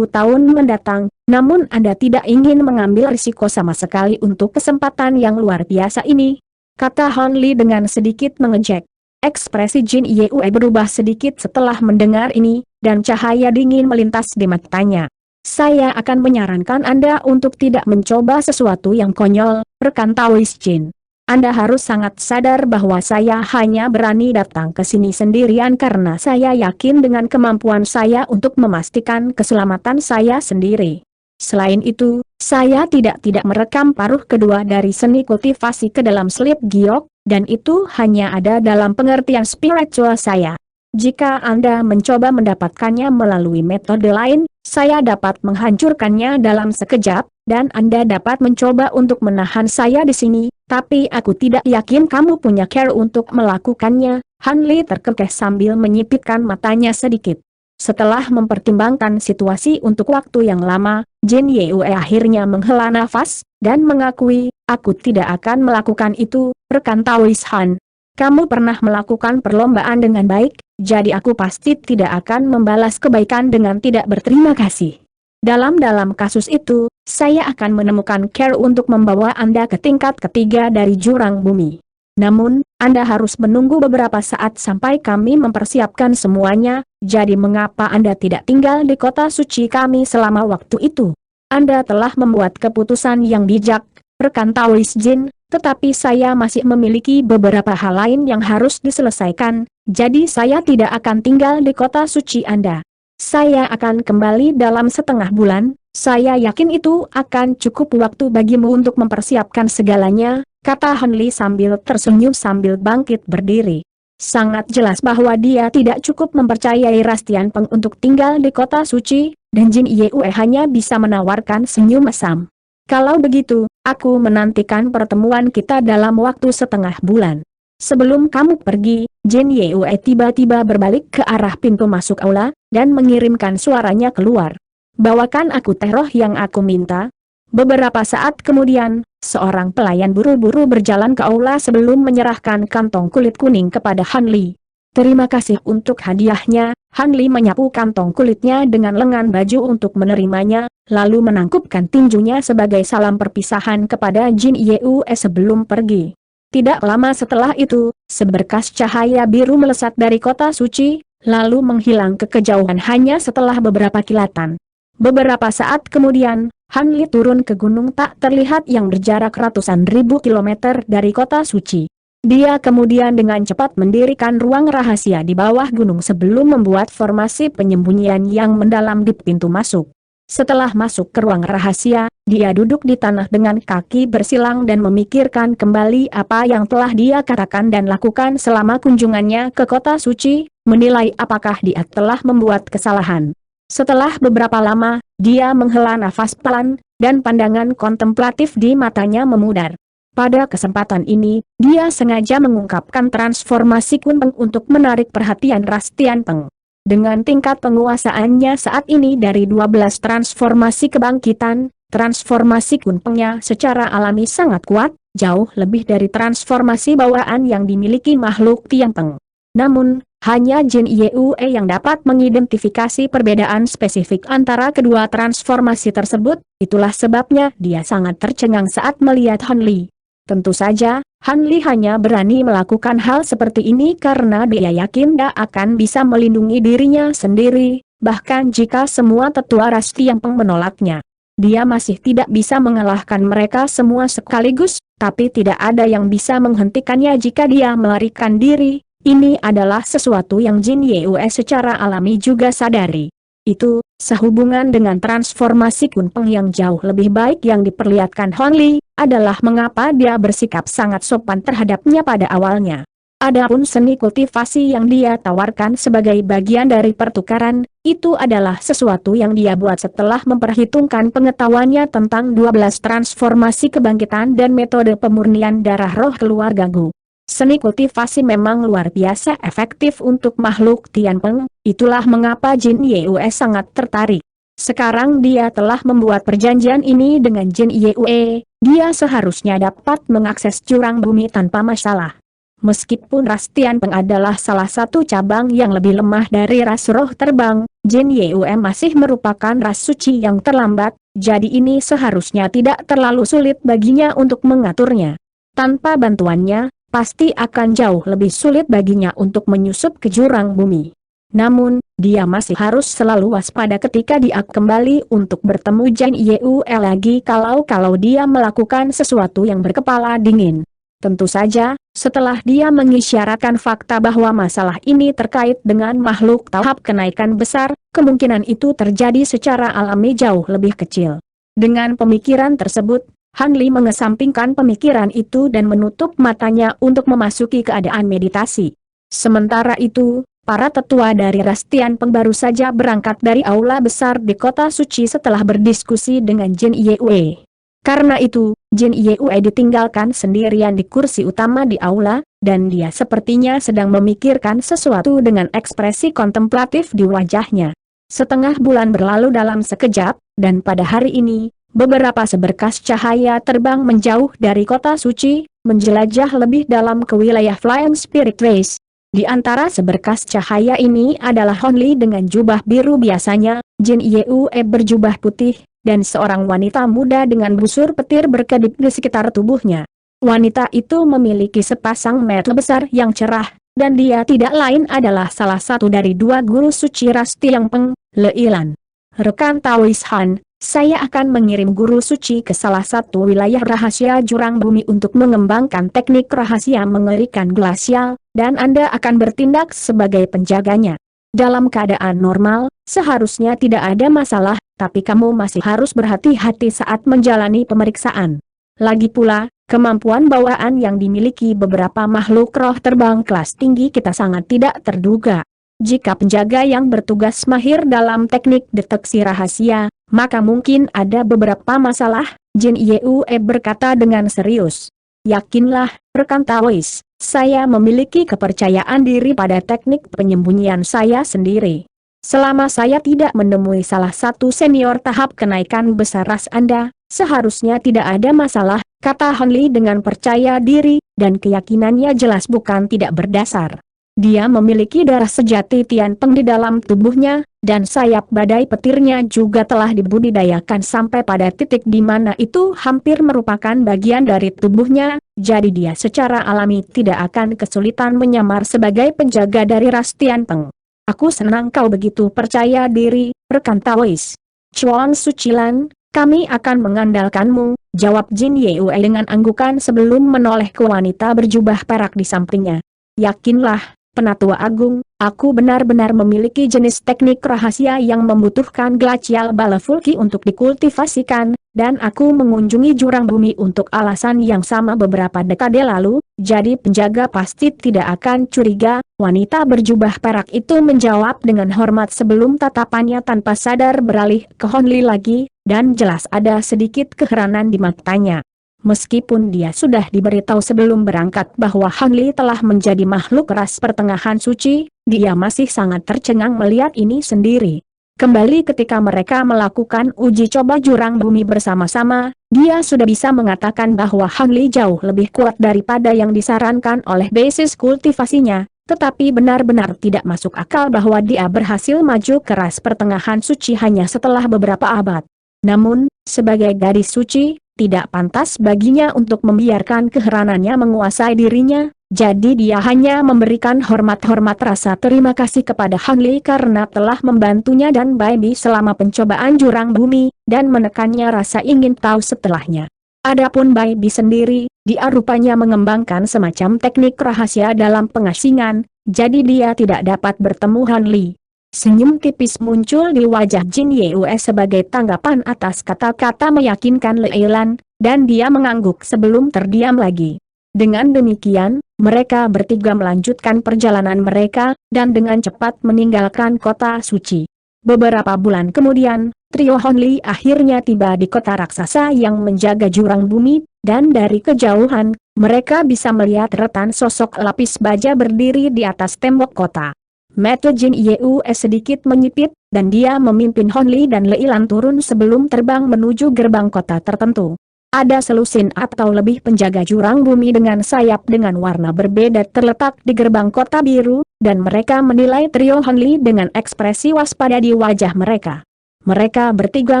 tahun mendatang, namun Anda tidak ingin mengambil risiko sama sekali untuk kesempatan yang luar biasa ini, kata Han Li dengan sedikit mengejek. Ekspresi Jin Yue berubah sedikit setelah mendengar ini, dan cahaya dingin melintas di matanya. Saya akan menyarankan Anda untuk tidak mencoba sesuatu yang konyol, rekan Taoist Jin. Anda harus sangat sadar bahwa saya hanya berani datang ke sini sendirian karena saya yakin dengan kemampuan saya untuk memastikan keselamatan saya sendiri. Selain itu, saya tidak merekam paruh kedua dari seni kultivasi ke dalam slip giok, dan itu hanya ada dalam pengertian spiritual saya. Jika Anda mencoba mendapatkannya melalui metode lain, saya dapat menghancurkannya dalam sekejap, dan Anda dapat mencoba untuk menahan saya di sini, tapi aku tidak yakin kamu punya care untuk melakukannya. Han Li terkekeh sambil menyipitkan matanya sedikit. Setelah mempertimbangkan situasi untuk waktu yang lama, Jin Yue akhirnya menghela nafas, dan mengakui, aku tidak akan melakukan itu, rekan Taoist Han. Kamu pernah melakukan perlombaan dengan baik, jadi aku pasti tidak akan membalas kebaikan dengan tidak berterima kasih. Dalam kasus itu, saya akan menemukan care untuk membawa Anda ke tingkat ketiga dari jurang bumi. Namun, Anda harus menunggu beberapa saat sampai kami mempersiapkan semuanya, jadi mengapa Anda tidak tinggal di kota suci kami selama waktu itu? Anda telah membuat keputusan yang bijak, rekan Taoist Jin, tetapi saya masih memiliki beberapa hal lain yang harus diselesaikan, jadi saya tidak akan tinggal di kota suci Anda. Saya akan kembali dalam setengah bulan, saya yakin itu akan cukup waktu bagimu untuk mempersiapkan segalanya, kata Han Li sambil tersenyum sambil bangkit berdiri. Sangat jelas bahwa dia tidak cukup mempercayai Rastian Peng untuk tinggal di kota suci, dan Jin Yue hanya bisa menawarkan senyum mesam. Kalau begitu, aku menantikan pertemuan kita dalam waktu setengah bulan. Sebelum kamu pergi, Jin Yue tiba-tiba berbalik ke arah pintu masuk aula, dan mengirimkan suaranya keluar. Bawakan aku teh roh yang aku minta. Beberapa saat kemudian, seorang pelayan buru-buru berjalan ke aula sebelum menyerahkan kantong kulit kuning kepada Han Li. Terima kasih untuk hadiahnya. Han Li menyapu kantong kulitnya dengan lengan baju untuk menerimanya, lalu menangkupkan tinjunya sebagai salam perpisahan kepada Jin Yue sebelum pergi. Tidak lama setelah itu, seberkas cahaya biru melesat dari kota suci, lalu menghilang ke kejauhan hanya setelah beberapa kilatan. Beberapa saat kemudian, Han Li turun ke gunung tak terlihat yang berjarak ratusan ribu kilometer dari kota suci. Dia kemudian dengan cepat mendirikan ruang rahasia di bawah gunung sebelum membuat formasi penyembunyian yang mendalam di pintu masuk. Setelah masuk ke ruang rahasia, dia duduk di tanah dengan kaki bersilang dan memikirkan kembali apa yang telah dia katakan dan lakukan selama kunjungannya ke kota suci, menilai apakah dia telah membuat kesalahan. Setelah beberapa lama, dia menghela nafas pelan, dan pandangan kontemplatif di matanya memudar. Pada kesempatan ini, dia sengaja mengungkapkan transformasi Kun Peng untuk menarik perhatian Rastian Peng. Dengan tingkat penguasaannya saat ini dari 12 transformasi kebangkitan, transformasi Kun Pengnya secara alami sangat kuat, jauh lebih dari transformasi bawaan yang dimiliki makhluk Tian Peng. Namun, hanya Jin Yue yang dapat mengidentifikasi perbedaan spesifik antara kedua transformasi tersebut, itulah sebabnya dia sangat tercengang saat melihat Han Li. Tentu saja, Han Li hanya berani melakukan hal seperti ini karena dia yakin dia akan bisa melindungi dirinya sendiri, bahkan jika semua tetua Rastian Peng menolaknya. Dia masih tidak bisa mengalahkan mereka semua sekaligus, tapi tidak ada yang bisa menghentikannya jika dia melarikan diri. Ini adalah sesuatu yang Jin Yue secara alami juga sadari. Itu, sehubungan dengan transformasi Kun Peng yang jauh lebih baik yang diperlihatkan Han Li, adalah mengapa dia bersikap sangat sopan terhadapnya pada awalnya. Adapun seni kultivasi yang dia tawarkan sebagai bagian dari pertukaran, itu adalah sesuatu yang dia buat setelah memperhitungkan pengetahuannya tentang 12 transformasi kebangkitan dan metode pemurnian darah roh keluarga Gu. Seni kultivasi memang luar biasa efektif untuk makhluk Tian Peng, itulah mengapa Jin Yue sangat tertarik. Sekarang dia telah membuat perjanjian ini dengan Jin Yue, dia seharusnya dapat mengakses jurang bumi tanpa masalah. Meskipun ras Tian Peng adalah salah satu cabang yang lebih lemah dari ras roh terbang, Jin Yue masih merupakan ras suci yang terlambat, jadi ini seharusnya tidak terlalu sulit baginya untuk mengaturnya. Tanpa bantuannya, pasti akan jauh lebih sulit baginya untuk menyusup ke jurang bumi. Namun, dia masih harus selalu waspada ketika dia kembali untuk bertemu Jin Yue lagi kalau dia melakukan sesuatu yang berkepala dingin. Tentu saja, setelah dia mengisyaratkan fakta bahwa masalah ini terkait dengan makhluk tahap kenaikan besar, kemungkinan itu terjadi secara alami jauh lebih kecil. Dengan pemikiran tersebut, Han Li mengesampingkan pemikiran itu dan menutup matanya untuk memasuki keadaan meditasi. Sementara itu, para tetua dari ras Tian Peng baru saja berangkat dari aula besar di kota suci setelah berdiskusi dengan Jin Yue. Karena itu, Jin Yue ditinggalkan sendirian di kursi utama di aula, dan dia sepertinya sedang memikirkan sesuatu dengan ekspresi kontemplatif di wajahnya. Setengah bulan berlalu dalam sekejap, dan pada hari ini, beberapa seberkas cahaya terbang menjauh dari kota suci, menjelajah lebih dalam ke wilayah Flying Spirit Race. Di antara seberkas cahaya ini adalah Hon Li dengan jubah biru biasanya, Jin Yue berjubah putih, dan seorang wanita muda dengan busur petir berkedip di sekitar tubuhnya. Wanita itu memiliki sepasang mata besar yang cerah, dan dia tidak lain adalah salah satu dari dua guru suci ras Tian Peng, Leilan. Rekan Taois Han, saya akan mengirim guru suci ke salah satu wilayah rahasia jurang bumi untuk mengembangkan teknik rahasia mengerikan glasial, dan Anda akan bertindak sebagai penjaganya. Dalam keadaan normal, seharusnya tidak ada masalah, tapi kamu masih harus berhati-hati saat menjalani pemeriksaan. Lagi pula, kemampuan bawaan yang dimiliki beberapa makhluk roh terbang kelas tinggi kita sangat tidak terduga. Jika penjaga yang bertugas mahir dalam teknik deteksi rahasia, maka mungkin ada beberapa masalah, Jin Yue berkata dengan serius. Yakinlah, rekan Taois, saya memiliki kepercayaan diri pada teknik penyembunyian saya sendiri. Selama saya tidak menemui salah satu senior tahap kenaikan besar ras Anda, seharusnya tidak ada masalah, kata Han Li dengan percaya diri, dan keyakinannya jelas bukan tidak berdasar. Dia memiliki darah sejati Tian Peng di dalam tubuhnya, dan sayap badai petirnya juga telah dibudidayakan sampai pada titik di mana itu hampir merupakan bagian dari tubuhnya, jadi dia secara alami tidak akan kesulitan menyamar sebagai penjaga dari ras Tian Peng. Aku senang kau begitu percaya diri, rekan Taois. Chuan Sucilan, kami akan mengandalkanmu, jawab Jin Yue dengan anggukan sebelum menoleh ke wanita berjubah perak di sampingnya. Yakinlah, Penatua Agung, aku benar-benar memiliki jenis teknik rahasia yang membutuhkan glacial balefulki untuk dikultivasikan, dan aku mengunjungi jurang bumi untuk alasan yang sama beberapa dekade lalu, jadi penjaga pasti tidak akan curiga. Wanita berjubah perak itu menjawab dengan hormat sebelum tatapannya tanpa sadar beralih ke Han Li lagi, dan jelas ada sedikit keheranan di matanya. Meskipun dia sudah diberitahu sebelum berangkat bahwa Han Li telah menjadi makhluk ras pertengahan suci, dia masih sangat tercengang melihat ini sendiri. Kembali ketika mereka melakukan uji coba jurang bumi bersama-sama, dia sudah bisa mengatakan bahwa Han Li jauh lebih kuat daripada yang disarankan oleh basis kultivasinya, tetapi benar-benar tidak masuk akal bahwa dia berhasil maju ke ras pertengahan suci hanya setelah beberapa abad. Namun, sebagai gadis suci, tidak pantas baginya untuk membiarkan keheranannya menguasai dirinya, jadi dia hanya memberikan hormat-hormat rasa terima kasih kepada Han Li karena telah membantunya dan Baibi selama pencobaan jurang bumi, dan menekannya rasa ingin tahu setelahnya. Adapun Baibi sendiri, dia rupanya mengembangkan semacam teknik rahasia dalam pengasingan, jadi dia tidak dapat bertemu Han Li. Senyum tipis muncul di wajah Jin Yue sebagai tanggapan atas kata-kata meyakinkan Leilan, dan dia mengangguk sebelum terdiam lagi. Dengan demikian, mereka bertiga melanjutkan perjalanan mereka, dan dengan cepat meninggalkan kota suci. Beberapa bulan kemudian, trio Han Li akhirnya tiba di kota raksasa yang menjaga jurang bumi, dan dari kejauhan, mereka bisa melihat retan sosok lapis baja berdiri di atas tembok kota. Mata Jin Yue sedikit menyipit, dan dia memimpin Han Li dan Leilan turun sebelum terbang menuju gerbang kota tertentu. Ada selusin atau lebih penjaga jurang bumi dengan sayap dengan warna berbeda terletak di gerbang kota biru, dan mereka menilai trio Hanli dengan ekspresi waspada di wajah mereka. Mereka bertiga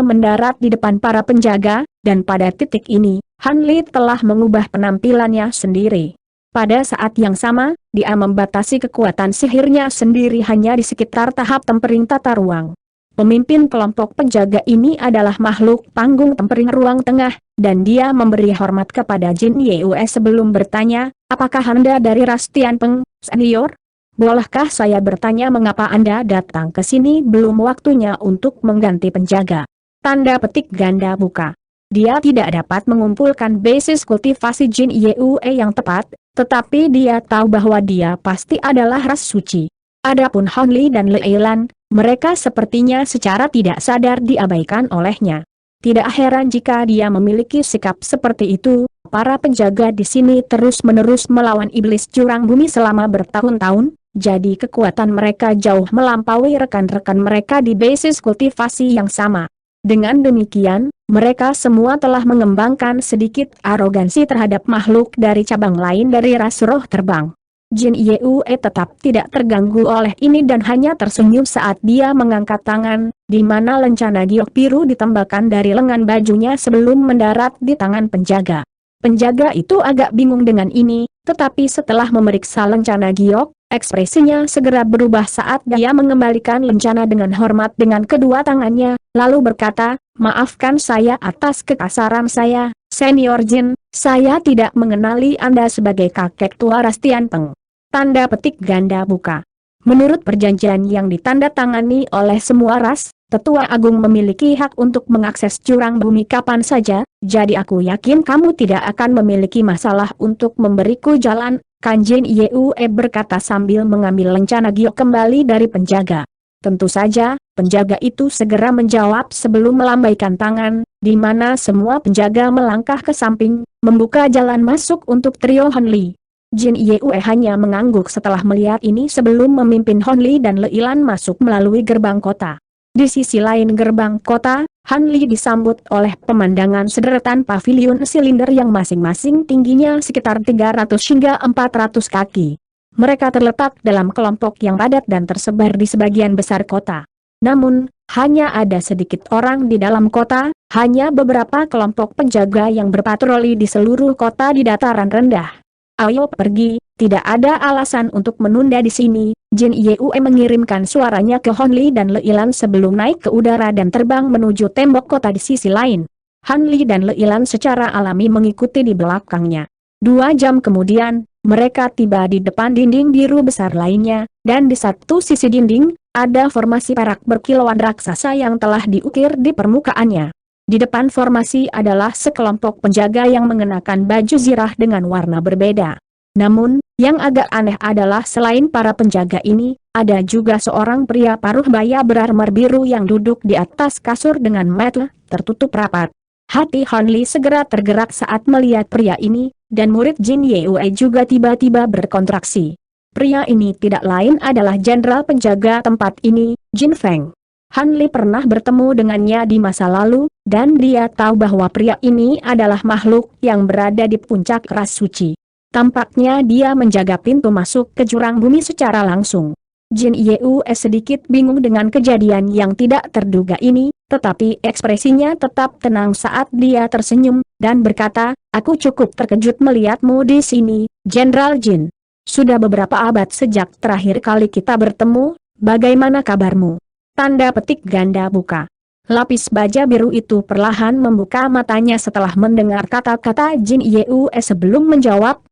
mendarat di depan para penjaga, dan pada titik ini, Hanli telah mengubah penampilannya sendiri. Pada saat yang sama, dia membatasi kekuatan sihirnya sendiri hanya di sekitar tahap tempering tata ruang. Pemimpin kelompok penjaga ini adalah makhluk panggung tempering ruang tengah, dan dia memberi hormat kepada Jin Yue sebelum bertanya, apakah Anda dari ras Tianpeng, senior? Bolehkah saya bertanya mengapa Anda datang ke sini belum waktunya untuk mengganti penjaga? Tanda petik ganda buka. Dia tidak dapat mengumpulkan basis kultivasi Jin Yue yang tepat, tetapi dia tahu bahwa dia pasti adalah ras suci. Adapun Hanli dan Leilan, mereka sepertinya secara tidak sadar diabaikan olehnya. Tidak heran jika dia memiliki sikap seperti itu. Para penjaga di sini terus-menerus melawan iblis jurang bumi selama bertahun-tahun, jadi kekuatan mereka jauh melampaui rekan-rekan mereka di basis kultivasi yang sama. Dengan demikian, mereka semua telah mengembangkan sedikit arogansi terhadap makhluk dari cabang lain dari ras roh terbang. Jin Yue tetap tidak terganggu oleh ini dan hanya tersenyum saat dia mengangkat tangan, di mana lencana giok biru ditembakkan dari lengan bajunya sebelum mendarat di tangan penjaga. Penjaga itu agak bingung dengan ini, tetapi setelah memeriksa lencana giok, ekspresinya segera berubah saat dia mengembalikan lencana dengan hormat dengan kedua tangannya, lalu berkata, maafkan saya atas kekasaran saya, Senior Jin, saya tidak mengenali Anda sebagai kakek tua ras Tianpeng. Tanda petik ganda buka. Menurut perjanjian yang ditandatangani oleh semua ras, Tetua Agung memiliki hak untuk mengakses jurang bumi kapan saja, jadi aku yakin kamu tidak akan memiliki masalah untuk memberiku jalan, Kanjin Yue berkata sambil mengambil lencana giok kembali dari penjaga. Tentu saja, penjaga itu segera menjawab sebelum melambaikan tangan, di mana semua penjaga melangkah ke samping, membuka jalan masuk untuk trio Hanli. Jin Yue hanya mengangguk setelah melihat ini sebelum memimpin Hanli dan Leilan masuk melalui gerbang kota. Di sisi lain gerbang kota, Hanli disambut oleh pemandangan sederetan pavilion silinder yang masing-masing tingginya sekitar 300 hingga 400 kaki. Mereka terletak dalam kelompok yang padat dan tersebar di sebagian besar kota. Namun, hanya ada sedikit orang di dalam kota, hanya beberapa kelompok penjaga yang berpatroli di seluruh kota di dataran rendah. Ayo pergi, tidak ada alasan untuk menunda di sini. Jin Yue mengirimkan suaranya ke Hanli dan Leilan sebelum naik ke udara dan terbang menuju tembok kota di sisi lain. Hanli dan Leilan secara alami mengikuti di belakangnya. 2 jam kemudian, mereka tiba di depan dinding biru besar lainnya, dan di satu sisi dinding, ada formasi perak berkilauan raksasa yang telah diukir di permukaannya. Di depan formasi adalah sekelompok penjaga yang mengenakan baju zirah dengan warna berbeda. Namun, yang agak aneh adalah selain para penjaga ini, ada juga seorang pria paruh baya berarmor biru yang duduk di atas kasur dengan mata tertutup rapat. Hati Hanli segera tergerak saat melihat pria ini, dan murid Jin Yue juga tiba-tiba berkontraksi. Pria ini tidak lain adalah jenderal penjaga tempat ini, Jin Feng. Hanli pernah bertemu dengannya di masa lalu, dan dia tahu bahwa pria ini adalah makhluk yang berada di puncak ras suci. Tampaknya dia menjaga pintu masuk ke jurang bumi secara langsung. Jin Yue sedikit bingung dengan kejadian yang tidak terduga ini, tetapi ekspresinya tetap tenang saat dia tersenyum, dan berkata, aku cukup terkejut melihatmu di sini, Jenderal Jin. Sudah beberapa abad sejak terakhir kali kita bertemu, bagaimana kabarmu? Tanda petik ganda buka. Lapis baja biru itu perlahan membuka matanya setelah mendengar kata-kata Jin Yue sebelum menjawab,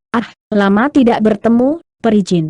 lama tidak bertemu, Peri Jin.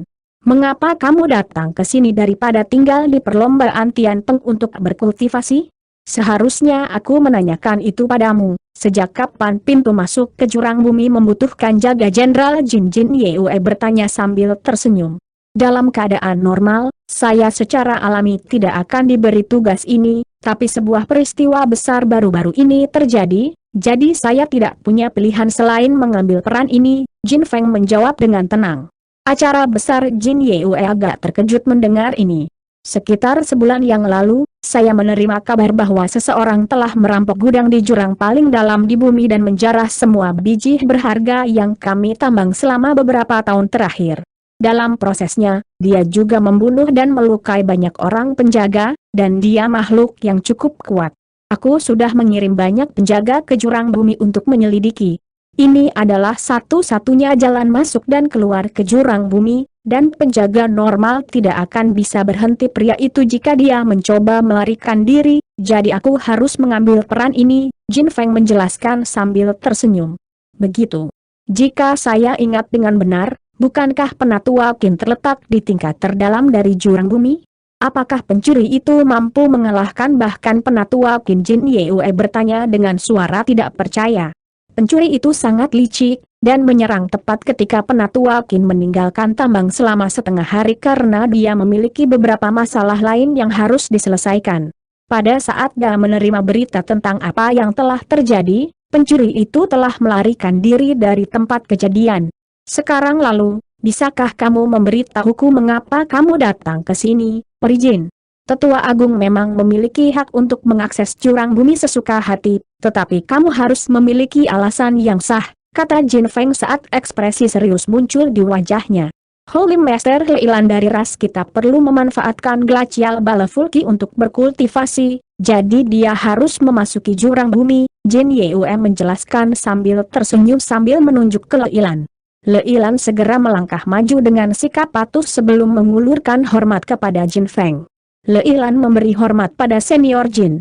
Mengapa kamu datang ke sini daripada tinggal di perlombaan Tianpeng untuk berkultivasi? Seharusnya aku menanyakan itu padamu, sejak kapan pintu masuk ke jurang bumi membutuhkan jaga Jenderal Jin? Jin Yue bertanya sambil tersenyum. Dalam keadaan normal, saya secara alami tidak akan diberi tugas ini, tapi sebuah peristiwa besar baru-baru ini terjadi, jadi saya tidak punya pilihan selain mengambil peran ini, Jin Feng menjawab dengan tenang. Acara besar? Jin Yue agak terkejut mendengar ini. Sekitar sebulan yang lalu, saya menerima kabar bahwa seseorang telah merampok gudang di jurang paling dalam di bumi dan menjarah semua biji berharga yang kami tambang selama beberapa tahun terakhir. Dalam prosesnya, dia juga membunuh dan melukai banyak orang penjaga, dan dia makhluk yang cukup kuat. Aku sudah mengirim banyak penjaga ke jurang bumi untuk menyelidiki. Ini adalah satu-satunya jalan masuk dan keluar ke jurang bumi, dan penjaga normal tidak akan bisa berhenti pria itu jika dia mencoba melarikan diri, jadi aku harus mengambil peran ini, Jin Feng menjelaskan sambil tersenyum. Begitu. Jika saya ingat dengan benar, bukankah Penatua Qin terletak di tingkat terdalam dari jurang bumi? Apakah pencuri itu mampu mengalahkan bahkan Penatua Qin? Jin Yue bertanya dengan suara tidak percaya. Pencuri itu sangat licik, dan menyerang tepat ketika Penatua Qin meninggalkan tambang selama setengah hari karena dia memiliki beberapa masalah lain yang harus diselesaikan. Pada saat dia menerima berita tentang apa yang telah terjadi, pencuri itu telah melarikan diri dari tempat kejadian. Sekarang lalu, bisakah kamu memberitahuku mengapa kamu datang ke sini, Peri Jin? Tetua Agung memang memiliki hak untuk mengakses jurang bumi sesuka hati, tetapi kamu harus memiliki alasan yang sah, kata Jin Feng saat ekspresi serius muncul di wajahnya. Holy Master Leilan dari ras kita perlu memanfaatkan Glacial Balefulki untuk berkultivasi, jadi dia harus memasuki jurang bumi, Jin Yue menjelaskan sambil tersenyum sambil menunjuk ke Leilan. Leilan segera melangkah maju dengan sikap patuh sebelum mengulurkan hormat kepada Jin Feng. Leilan memberi hormat pada senior Jin.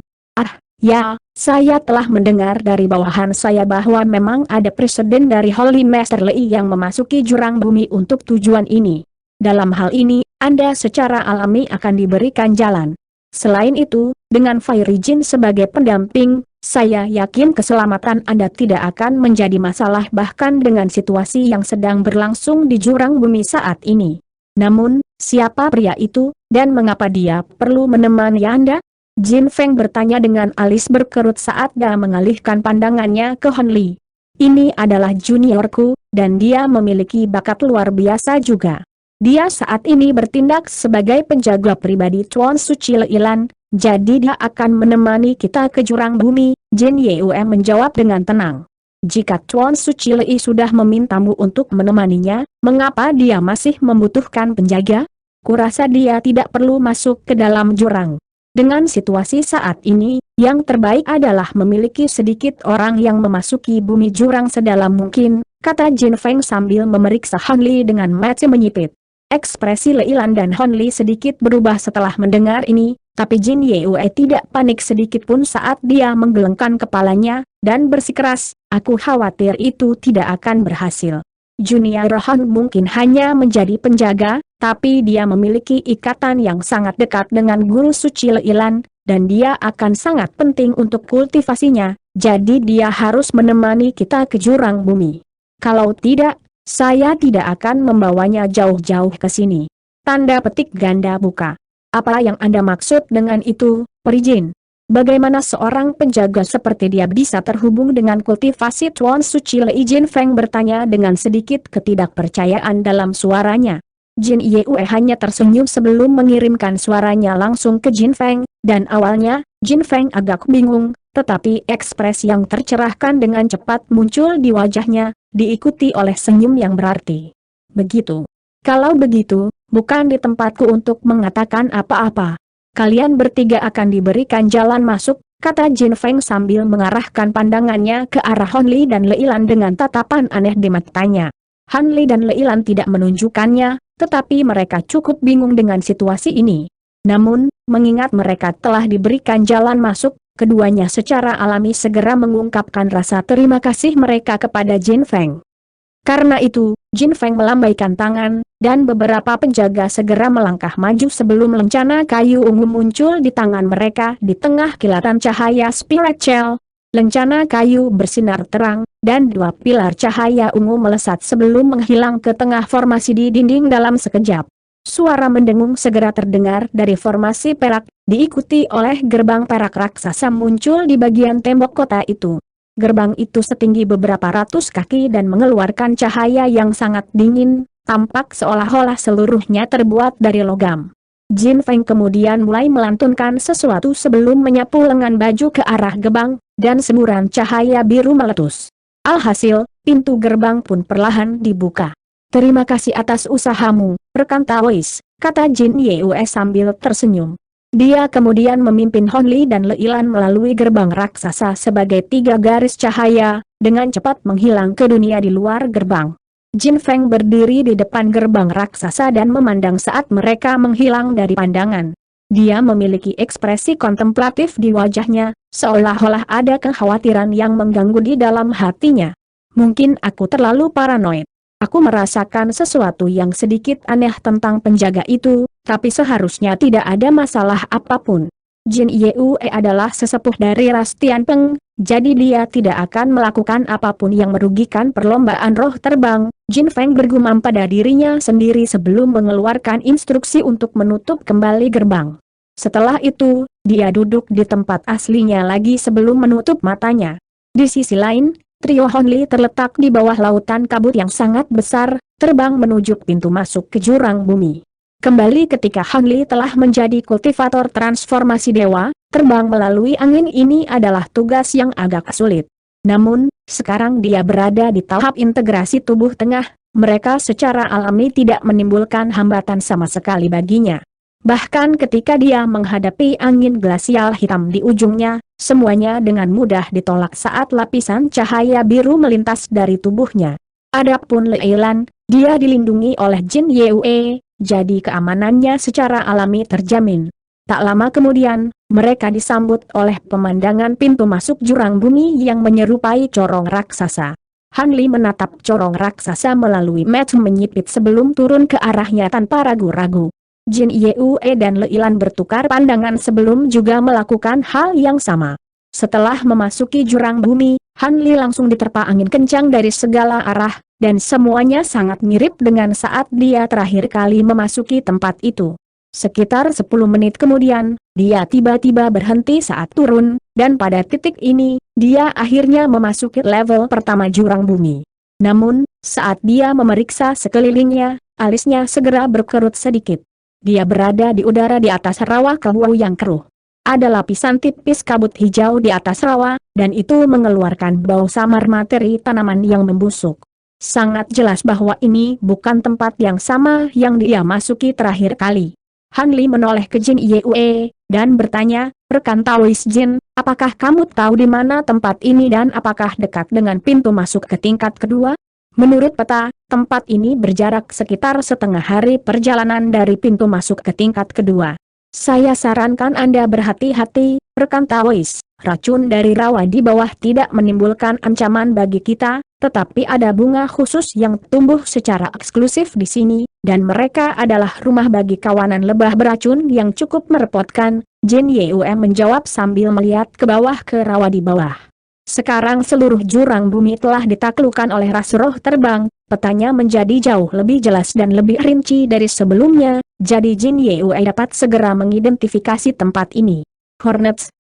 Ya, saya telah mendengar dari bawahan saya bahwa memang ada presiden dari Holy Master Lei yang memasuki jurang bumi untuk tujuan ini. Dalam hal ini, Anda secara alami akan diberikan jalan. Selain itu, dengan Fairy Jin sebagai pendamping, saya yakin keselamatan Anda tidak akan menjadi masalah bahkan dengan situasi yang sedang berlangsung di jurang bumi saat ini. Namun, siapa pria itu, dan mengapa dia perlu menemani Anda? Jin Feng bertanya dengan alis berkerut saat dia mengalihkan pandangannya ke Han Li. Ini adalah juniorku, dan dia memiliki bakat luar biasa juga. Dia saat ini bertindak sebagai penjaga pribadi Tuan Suci Leilan, jadi dia akan menemani kita ke jurang bumi, Jin Yue menjawab dengan tenang. Jika Tuan Suci Lei sudah memintamu untuk menemaninya, mengapa dia masih membutuhkan penjaga? Kurasa dia tidak perlu masuk ke dalam jurang. Dengan situasi saat ini, yang terbaik adalah memiliki sedikit orang yang memasuki bumi jurang sedalam mungkin, kata Jin Feng sambil memeriksa Han Li dengan mata menyipit. Ekspresi Leilan dan Han Li sedikit berubah setelah mendengar ini, tapi Jin Yue tidak panik sedikit pun saat dia menggelengkan kepalanya, dan bersikeras, aku khawatir itu tidak akan berhasil. Junior Han mungkin hanya menjadi penjaga, tapi dia memiliki ikatan yang sangat dekat dengan Guru Suci Leilan, dan dia akan sangat penting untuk kultivasinya, jadi dia harus menemani kita ke jurang bumi. Kalau tidak, saya tidak akan membawanya jauh-jauh ke sini. Tanda petik ganda buka. Apa yang Anda maksud dengan itu, Peri Jin? Bagaimana seorang penjaga seperti dia bisa terhubung dengan kultivasi Tuan Suci Lei? Jin Feng bertanya dengan sedikit ketidakpercayaan dalam suaranya. Jin Yue hanya tersenyum sebelum mengirimkan suaranya langsung ke Jin Feng, dan awalnya, Jin Feng agak bingung, tetapi ekspresi yang tercerahkan dengan cepat muncul di wajahnya, diikuti oleh senyum yang berarti. Begitu. Kalau begitu, bukan di tempatku untuk mengatakan apa-apa. Kalian bertiga akan diberikan jalan masuk, kata Jin Feng sambil mengarahkan pandangannya ke arah Han Li dan Leilan dengan tatapan aneh di matanya. Han Li dan Leilan tidak menunjukkannya, tetapi mereka cukup bingung dengan situasi ini. Namun, mengingat mereka telah diberikan jalan masuk, keduanya secara alami segera mengungkapkan rasa terima kasih mereka kepada Jin Feng. Karena itu, Jin Feng melambaikan tangan, dan beberapa penjaga segera melangkah maju sebelum lencana kayu ungu muncul di tangan mereka di tengah kilatan cahaya spirit shell. Lencana kayu bersinar terang, dan dua pilar cahaya ungu melesat sebelum menghilang ke tengah formasi di dinding dalam sekejap. Suara mendengung segera terdengar dari formasi perak, diikuti oleh gerbang perak raksasa muncul di bagian tembok kota itu. Gerbang itu setinggi beberapa ratus kaki dan mengeluarkan cahaya yang sangat dingin, tampak seolah-olah seluruhnya terbuat dari logam. Jin Feng kemudian mulai melantunkan sesuatu sebelum menyapu lengan baju ke arah gerbang, dan semburan cahaya biru meletus. Alhasil, pintu gerbang pun perlahan dibuka. "Terima kasih atas usahamu, rekan Taois," kata Jin Yue sambil tersenyum. Dia kemudian memimpin Hon Li dan Leilan melalui gerbang raksasa sebagai 3 garis cahaya, dengan cepat menghilang ke dunia di luar gerbang. Jin Feng berdiri di depan gerbang raksasa dan memandang saat mereka menghilang dari pandangan. Dia memiliki ekspresi kontemplatif di wajahnya, seolah-olah ada kekhawatiran yang mengganggu di dalam hatinya. "Mungkin aku terlalu paranoid. Aku merasakan sesuatu yang sedikit aneh tentang penjaga itu, tapi seharusnya tidak ada masalah apapun." Jin Yue adalah sesepuh dari ras Tianpeng, jadi dia tidak akan melakukan apapun yang merugikan perlombaan roh terbang. Jin Feng bergumam pada dirinya sendiri sebelum mengeluarkan instruksi untuk menutup kembali gerbang. Setelah itu, dia duduk di tempat aslinya lagi sebelum menutup matanya. Di sisi lain, trio Hon Li terletak di bawah lautan kabut yang sangat besar, terbang menuju pintu masuk ke jurang bumi. Kembali ketika Han Li telah menjadi kultivator transformasi dewa, terbang melalui angin ini adalah tugas yang agak sulit. Namun, sekarang dia berada di tahap integrasi tubuh tengah, mereka secara alami tidak menimbulkan hambatan sama sekali baginya. Bahkan ketika dia menghadapi angin glasial hitam di ujungnya, semuanya dengan mudah ditolak saat lapisan cahaya biru melintas dari tubuhnya. Adapun Leilan, dia dilindungi oleh Jin Yue, jadi keamanannya secara alami terjamin. Tak lama kemudian, mereka disambut oleh pemandangan pintu masuk jurang bumi yang menyerupai corong raksasa. Han Li menatap corong raksasa melalui mata menyipit sebelum turun ke arahnya tanpa ragu-ragu. Jin Yue dan Leilan bertukar pandangan sebelum juga melakukan hal yang sama. Setelah memasuki jurang bumi, Han Li langsung diterpa angin kencang dari segala arah, dan semuanya sangat mirip dengan saat dia terakhir kali memasuki tempat itu. Sekitar 10 menit kemudian, dia tiba-tiba berhenti saat turun, dan pada titik ini, dia akhirnya memasuki level pertama jurang bumi. Namun, saat dia memeriksa sekelilingnya, alisnya segera berkerut sedikit. Dia berada di udara di atas rawa kebu yang keruh. Ada lapisan tipis kabut hijau di atas rawa, dan itu mengeluarkan bau samar materi tanaman yang membusuk. Sangat jelas bahwa ini bukan tempat yang sama yang dia masuki terakhir kali. Han Li menoleh ke Jin Yue, dan bertanya, "Rekan Taois Jin, apakah kamu tahu di mana tempat ini dan apakah dekat dengan pintu masuk ke tingkat kedua?" Menurut peta, tempat ini berjarak sekitar setengah hari perjalanan dari pintu masuk ke tingkat kedua. "Saya sarankan Anda berhati-hati, rekan Taois. Racun dari rawa di bawah tidak menimbulkan ancaman bagi kita, tetapi ada bunga khusus yang tumbuh secara eksklusif di sini, dan mereka adalah rumah bagi kawanan lebah beracun yang cukup merepotkan." Jin Yue menjawab sambil melihat ke bawah ke rawa di bawah. Sekarang seluruh jurang bumi telah ditaklukkan oleh ras roh terbang, petanya menjadi jauh lebih jelas dan lebih rinci dari sebelumnya, jadi Jin Yue dapat segera mengidentifikasi tempat ini.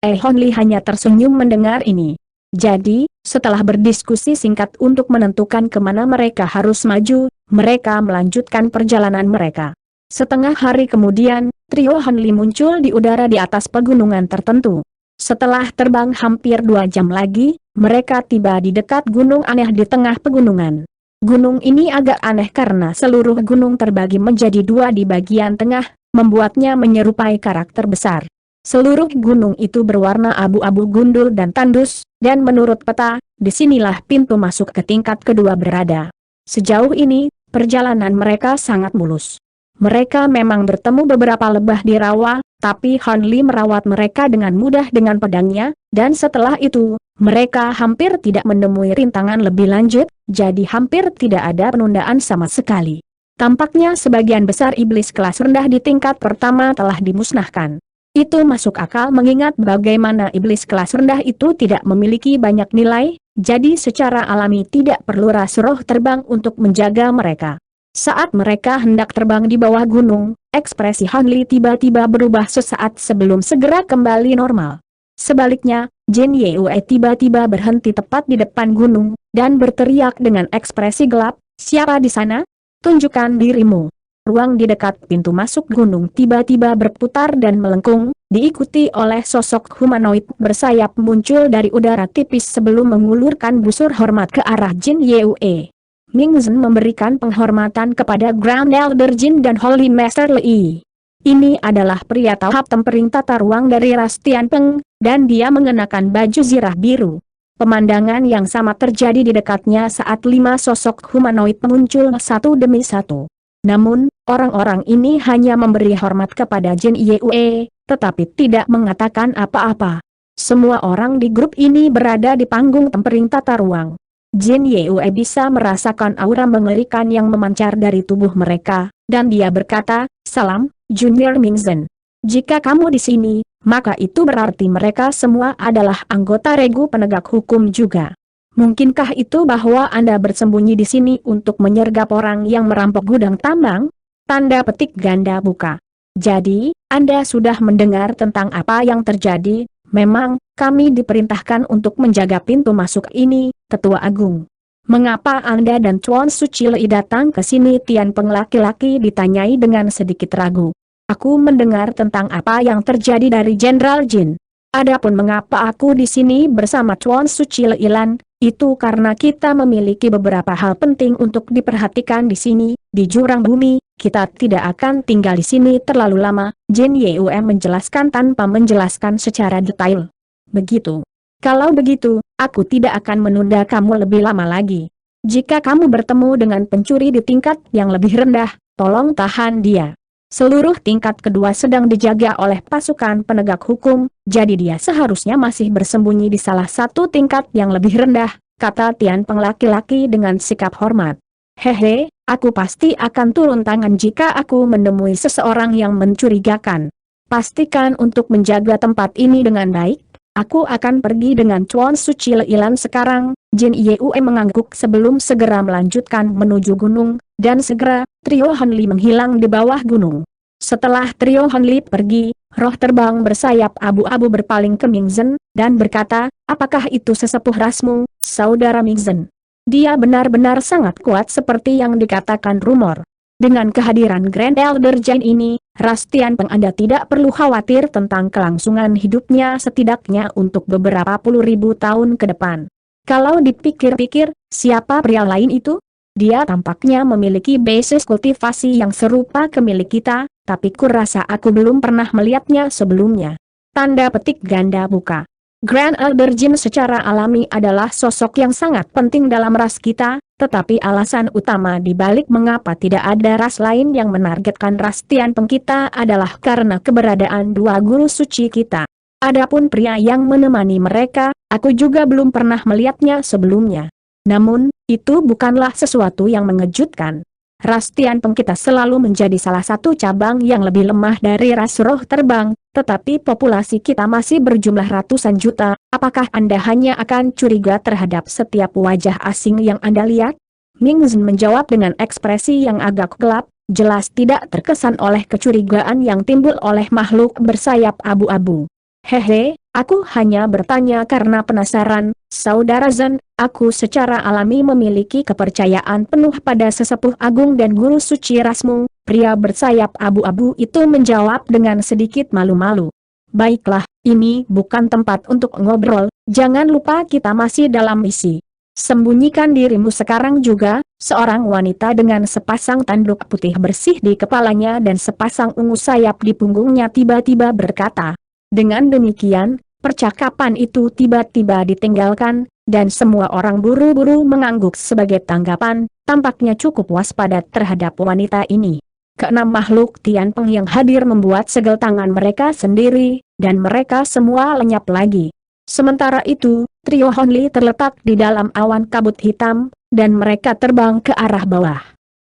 Hon Li hanya tersenyum mendengar ini. Jadi, setelah berdiskusi singkat untuk menentukan kemana mereka harus maju, mereka melanjutkan perjalanan mereka. Setengah hari kemudian, trio Han Li muncul di udara di atas pegunungan tertentu. Setelah terbang hampir 2 jam lagi, mereka tiba di dekat gunung aneh di tengah pegunungan. Gunung ini agak aneh karena seluruh gunung terbagi menjadi 2 di bagian tengah, membuatnya menyerupai karakter besar. Seluruh gunung itu berwarna abu-abu gundul dan tandus, dan menurut peta, disinilah pintu masuk ke tingkat kedua berada. Sejauh ini, perjalanan mereka sangat mulus. Mereka memang bertemu beberapa lebah di rawa, tapi Han Li merawat mereka dengan mudah dengan pedangnya, dan setelah itu, mereka hampir tidak menemui rintangan lebih lanjut, jadi hampir tidak ada penundaan sama sekali. Tampaknya sebagian besar iblis kelas rendah di tingkat pertama telah dimusnahkan. Itu masuk akal mengingat bagaimana iblis kelas rendah itu tidak memiliki banyak nilai, jadi secara alami tidak perlu ras roh terbang untuk menjaga mereka. Saat mereka hendak terbang di bawah gunung, ekspresi Han Li tiba-tiba berubah sesaat sebelum segera kembali normal. Sebaliknya, Jin Yue tiba-tiba berhenti tepat di depan gunung, dan berteriak dengan ekspresi gelap, "Siapa di sana? Tunjukkan dirimu." ruang di dekat pintu masuk gunung tiba-tiba berputar dan melengkung, diikuti oleh sosok humanoid bersayap muncul dari udara tipis sebelum mengulurkan busur hormat ke arah Jin Yue. Ming Zhen memberikan penghormatan kepada Grand Elder Jin dan Holy Master Lei. Ini adalah pria tahap tempering tata ruang dari ras Tianpeng, dan dia mengenakan baju zirah biru. Pemandangan yang sama terjadi di dekatnya saat 5 sosok humanoid muncul satu demi satu. Namun, orang-orang ini hanya memberi hormat kepada Jin Yue, tetapi tidak mengatakan apa-apa. Semua orang di grup ini berada di panggung tempering tata ruang. Jin Yue bisa merasakan aura mengerikan yang memancar dari tubuh mereka, dan dia berkata, "Salam, Junior Ming Zhen. Jika kamu di sini, maka itu berarti mereka semua adalah anggota regu penegak hukum juga. Mungkinkah itu bahwa Anda bersembunyi di sini untuk menyergap orang yang merampok gudang tambang?" Tanda petik ganda buka. Jadi, Anda sudah mendengar tentang apa yang terjadi. Memang, kami diperintahkan untuk menjaga pintu masuk ini, Tetua Agung. Mengapa Anda dan Tuan Suci Lei datang ke sini? Tianpeng laki-laki ditanyai dengan sedikit ragu. Aku mendengar tentang apa yang terjadi dari Jenderal Jin. Adapun mengapa aku di sini bersama Tuan Suci Leilan, itu karena kita memiliki beberapa hal penting untuk diperhatikan di sini, di jurang bumi, kita tidak akan tinggal di sini terlalu lama, Jin Yue menjelaskan tanpa menjelaskan secara detail. Begitu. Kalau begitu, aku tidak akan menunda kamu lebih lama lagi. Jika kamu bertemu dengan pencuri di tingkat yang lebih rendah, tolong tahan dia. Seluruh tingkat kedua sedang dijaga oleh pasukan penegak hukum, jadi dia seharusnya masih bersembunyi di salah satu tingkat yang lebih rendah, kata Tianpeng laki-laki dengan sikap hormat. Hehe, aku pasti akan turun tangan jika aku menemui seseorang yang mencurigakan. Pastikan untuk menjaga tempat ini dengan baik. Aku akan pergi dengan Tuan Suci Leilan sekarang. Jin Yue mengangguk sebelum segera melanjutkan menuju gunung, dan segera, trio Hanli menghilang di bawah gunung. Setelah trio Hanli pergi, roh terbang bersayap abu-abu berpaling ke Ming Zhen, dan berkata, apakah itu sesepuh rasmu, saudara Ming Zhen? Dia benar-benar sangat kuat seperti yang dikatakan rumor. Dengan kehadiran Grand Elder Jin ini, ras Tianpeng Anda tidak perlu khawatir tentang kelangsungan hidupnya setidaknya untuk beberapa puluh ribu tahun ke depan. Kalau dipikir-pikir, siapa pria lain itu? Dia tampaknya memiliki basis kultivasi yang serupa ke milik kita, tapi kurasa aku belum pernah melihatnya sebelumnya. Tanda petik ganda buka. Grand Elder Jin secara alami adalah sosok yang sangat penting dalam ras kita, tetapi alasan utama di balik mengapa tidak ada ras lain yang menargetkan ras Tianpeng kita adalah karena keberadaan dua guru suci kita. Adapun pria yang menemani mereka, aku juga belum pernah melihatnya sebelumnya. Namun, itu bukanlah sesuatu yang mengejutkan. Ras Tianpeng kita selalu menjadi salah satu cabang yang lebih lemah dari ras roh terbang, tetapi populasi kita masih berjumlah ratusan juta. Apakah Anda hanya akan curiga terhadap setiap wajah asing yang Anda lihat? Ming Zhen menjawab dengan ekspresi yang agak gelap, jelas tidak terkesan oleh kecurigaan yang timbul oleh makhluk bersayap abu-abu. Hehe, aku hanya bertanya karena penasaran, saudara Zhen. Aku secara alami memiliki kepercayaan penuh pada sesepuh agung dan guru suci rasmu. Pria bersayap abu-abu itu menjawab dengan sedikit malu-malu. Baiklah, ini bukan tempat untuk ngobrol, jangan lupa kita masih dalam misi. Sembunyikan dirimu sekarang juga. Seorang wanita dengan sepasang tanduk putih bersih di kepalanya dan sepasang ungu sayap di punggungnya tiba-tiba berkata. Dengan demikian, percakapan itu tiba-tiba ditinggalkan, dan semua orang buru-buru mengangguk sebagai tanggapan, tampaknya cukup waspada terhadap wanita ini. Keenam makhluk Tianpeng yang hadir membuat segel tangan mereka sendiri, dan mereka semua lenyap lagi. Sementara itu, trio Honli terletak di dalam awan kabut hitam, dan mereka terbang ke arah bawah.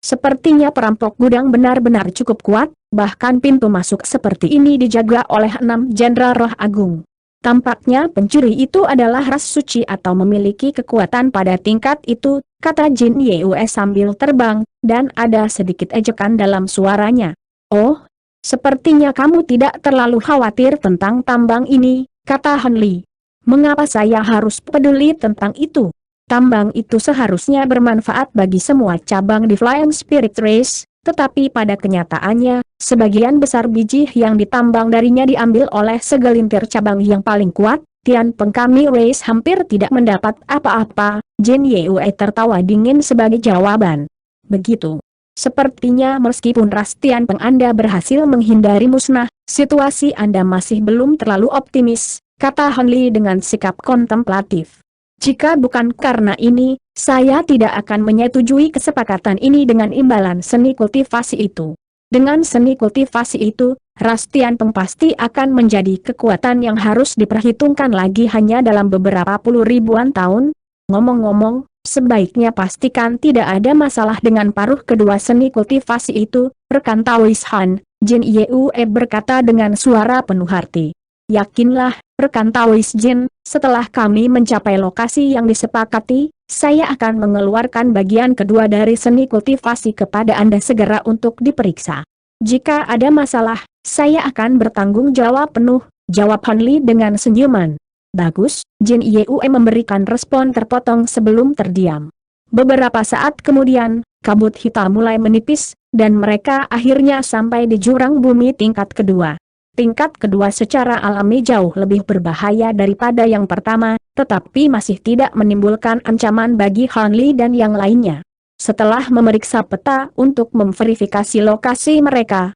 Sepertinya perampok gudang benar-benar cukup kuat, bahkan pintu masuk seperti ini dijaga oleh 6 jenderal roh agung. Tampaknya pencuri itu adalah ras suci atau memiliki kekuatan pada tingkat itu, kata Jin Yue sambil terbang, dan ada sedikit ejekan dalam suaranya. Oh, sepertinya kamu tidak terlalu khawatir tentang tambang ini, kata Hanli. Mengapa saya harus peduli tentang itu? Tambang itu seharusnya bermanfaat bagi semua cabang di Flying Spirit Race, tetapi pada kenyataannya, sebagian besar biji yang ditambang darinya diambil oleh segelintir cabang yang paling kuat. Tian Peng kami Reis hampir tidak mendapat apa-apa. Jin Yue tertawa dingin sebagai jawaban. Begitu. Sepertinya meskipun ras Tian Peng Anda berhasil menghindari musnah, situasi Anda masih belum terlalu optimis, kata Han Li dengan sikap kontemplatif. Jika bukan karena ini, saya tidak akan menyetujui kesepakatan ini dengan imbalan seni kultivasi itu. Dengan seni kultivasi itu, ras Tian Peng pasti akan menjadi kekuatan yang harus diperhitungkan lagi hanya dalam beberapa puluh ribuan tahun. Ngomong-ngomong, sebaiknya pastikan tidak ada masalah dengan paruh kedua seni kultivasi itu, rekan Taois Han, Jin Yue berkata dengan suara penuh arti. Yakinlah, rekan Taois Jin, setelah kami mencapai lokasi yang disepakati, saya akan mengeluarkan bagian kedua dari seni kultivasi kepada Anda segera untuk diperiksa. Jika ada masalah, saya akan bertanggung jawab penuh, jawab Han Li dengan senyuman. Bagus, Jin Yue memberikan respon terpotong sebelum terdiam. Beberapa saat kemudian, kabut hitam mulai menipis, dan mereka akhirnya sampai di jurang bumi tingkat kedua. Tingkat kedua secara alami jauh lebih berbahaya daripada yang pertama, tetapi masih tidak menimbulkan ancaman bagi Han Li dan yang lainnya. Setelah memeriksa peta untuk memverifikasi lokasi mereka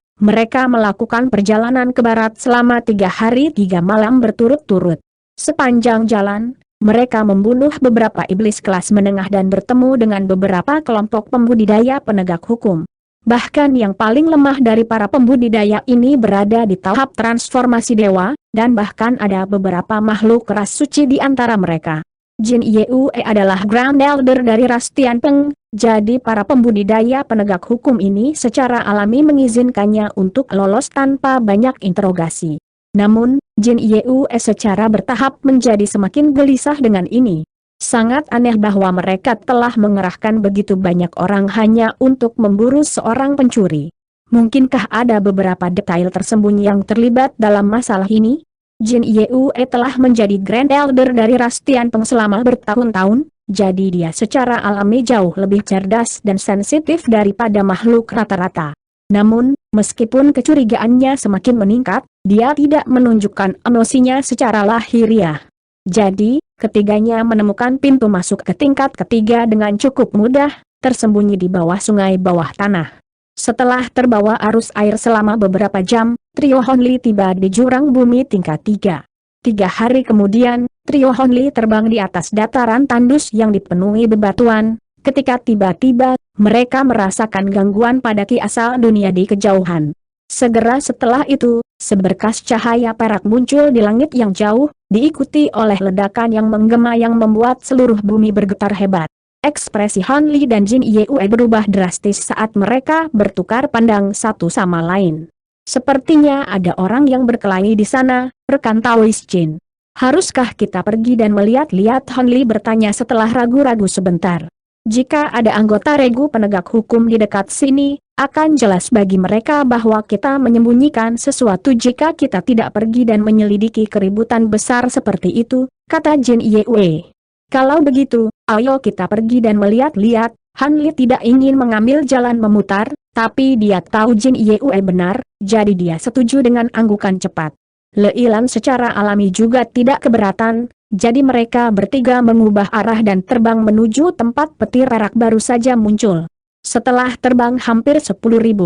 melakukan perjalanan ke barat selama 3 hari 3 malam berturut-turut. Sepanjang jalan, mereka membunuh beberapa iblis kelas menengah dan bertemu dengan beberapa kelompok pembudidaya penegak hukum. Bahkan yang paling lemah dari para pembudidaya ini berada di tahap transformasi dewa, dan bahkan ada beberapa makhluk ras suci di antara mereka. Jin Yue adalah Grand Elder dari ras Tian Peng, jadi para pembudidaya penegak hukum ini secara alami mengizinkannya untuk lolos tanpa banyak interogasi. Namun, Jin Yue secara bertahap menjadi semakin gelisah dengan ini. Sangat aneh bahwa mereka telah mengerahkan begitu banyak orang hanya untuk memburu seorang pencuri. Mungkinkah ada beberapa detail tersembunyi yang terlibat dalam masalah ini? Jin Yue telah menjadi Grand Elder dari ras Tian Peng selama bertahun-tahun, jadi dia secara alami jauh lebih cerdas dan sensitif daripada makhluk rata-rata. Namun, meskipun kecurigaannya semakin meningkat, dia tidak menunjukkan emosinya secara lahiriah. Jadi, ketiganya menemukan pintu masuk ke tingkat ketiga dengan cukup mudah, tersembunyi di bawah sungai bawah tanah. Setelah terbawa arus air selama beberapa jam, trio Han Li tiba di jurang bumi tingkat 3. 3 hari kemudian, trio Han Li terbang di atas dataran tandus yang dipenuhi bebatuan, ketika tiba-tiba, mereka merasakan gangguan pada ki asal dunia di kejauhan. Segera setelah itu, seberkas cahaya perak muncul di langit yang jauh, diikuti oleh ledakan yang menggema yang membuat seluruh bumi bergetar hebat. Ekspresi Han Li dan Jin Yue berubah drastis saat mereka bertukar pandang satu sama lain. Sepertinya ada orang yang berkelahi di sana, rekan Taois Jin. Haruskah kita pergi dan melihat-lihat? Han Li bertanya setelah ragu-ragu sebentar. Jika ada anggota regu penegak hukum di dekat sini, akan jelas bagi mereka bahwa kita menyembunyikan sesuatu jika kita tidak pergi dan menyelidiki keributan besar seperti itu, kata Jin Yue. Kalau begitu, ayo kita pergi dan melihat-lihat. Han Li tidak ingin mengambil jalan memutar, tapi dia tahu Jin Yue benar, jadi dia setuju dengan anggukan cepat. Leilan secara alami juga tidak keberatan, jadi mereka bertiga mengubah arah dan terbang menuju tempat petir perak baru saja muncul. Setelah terbang hampir 10.000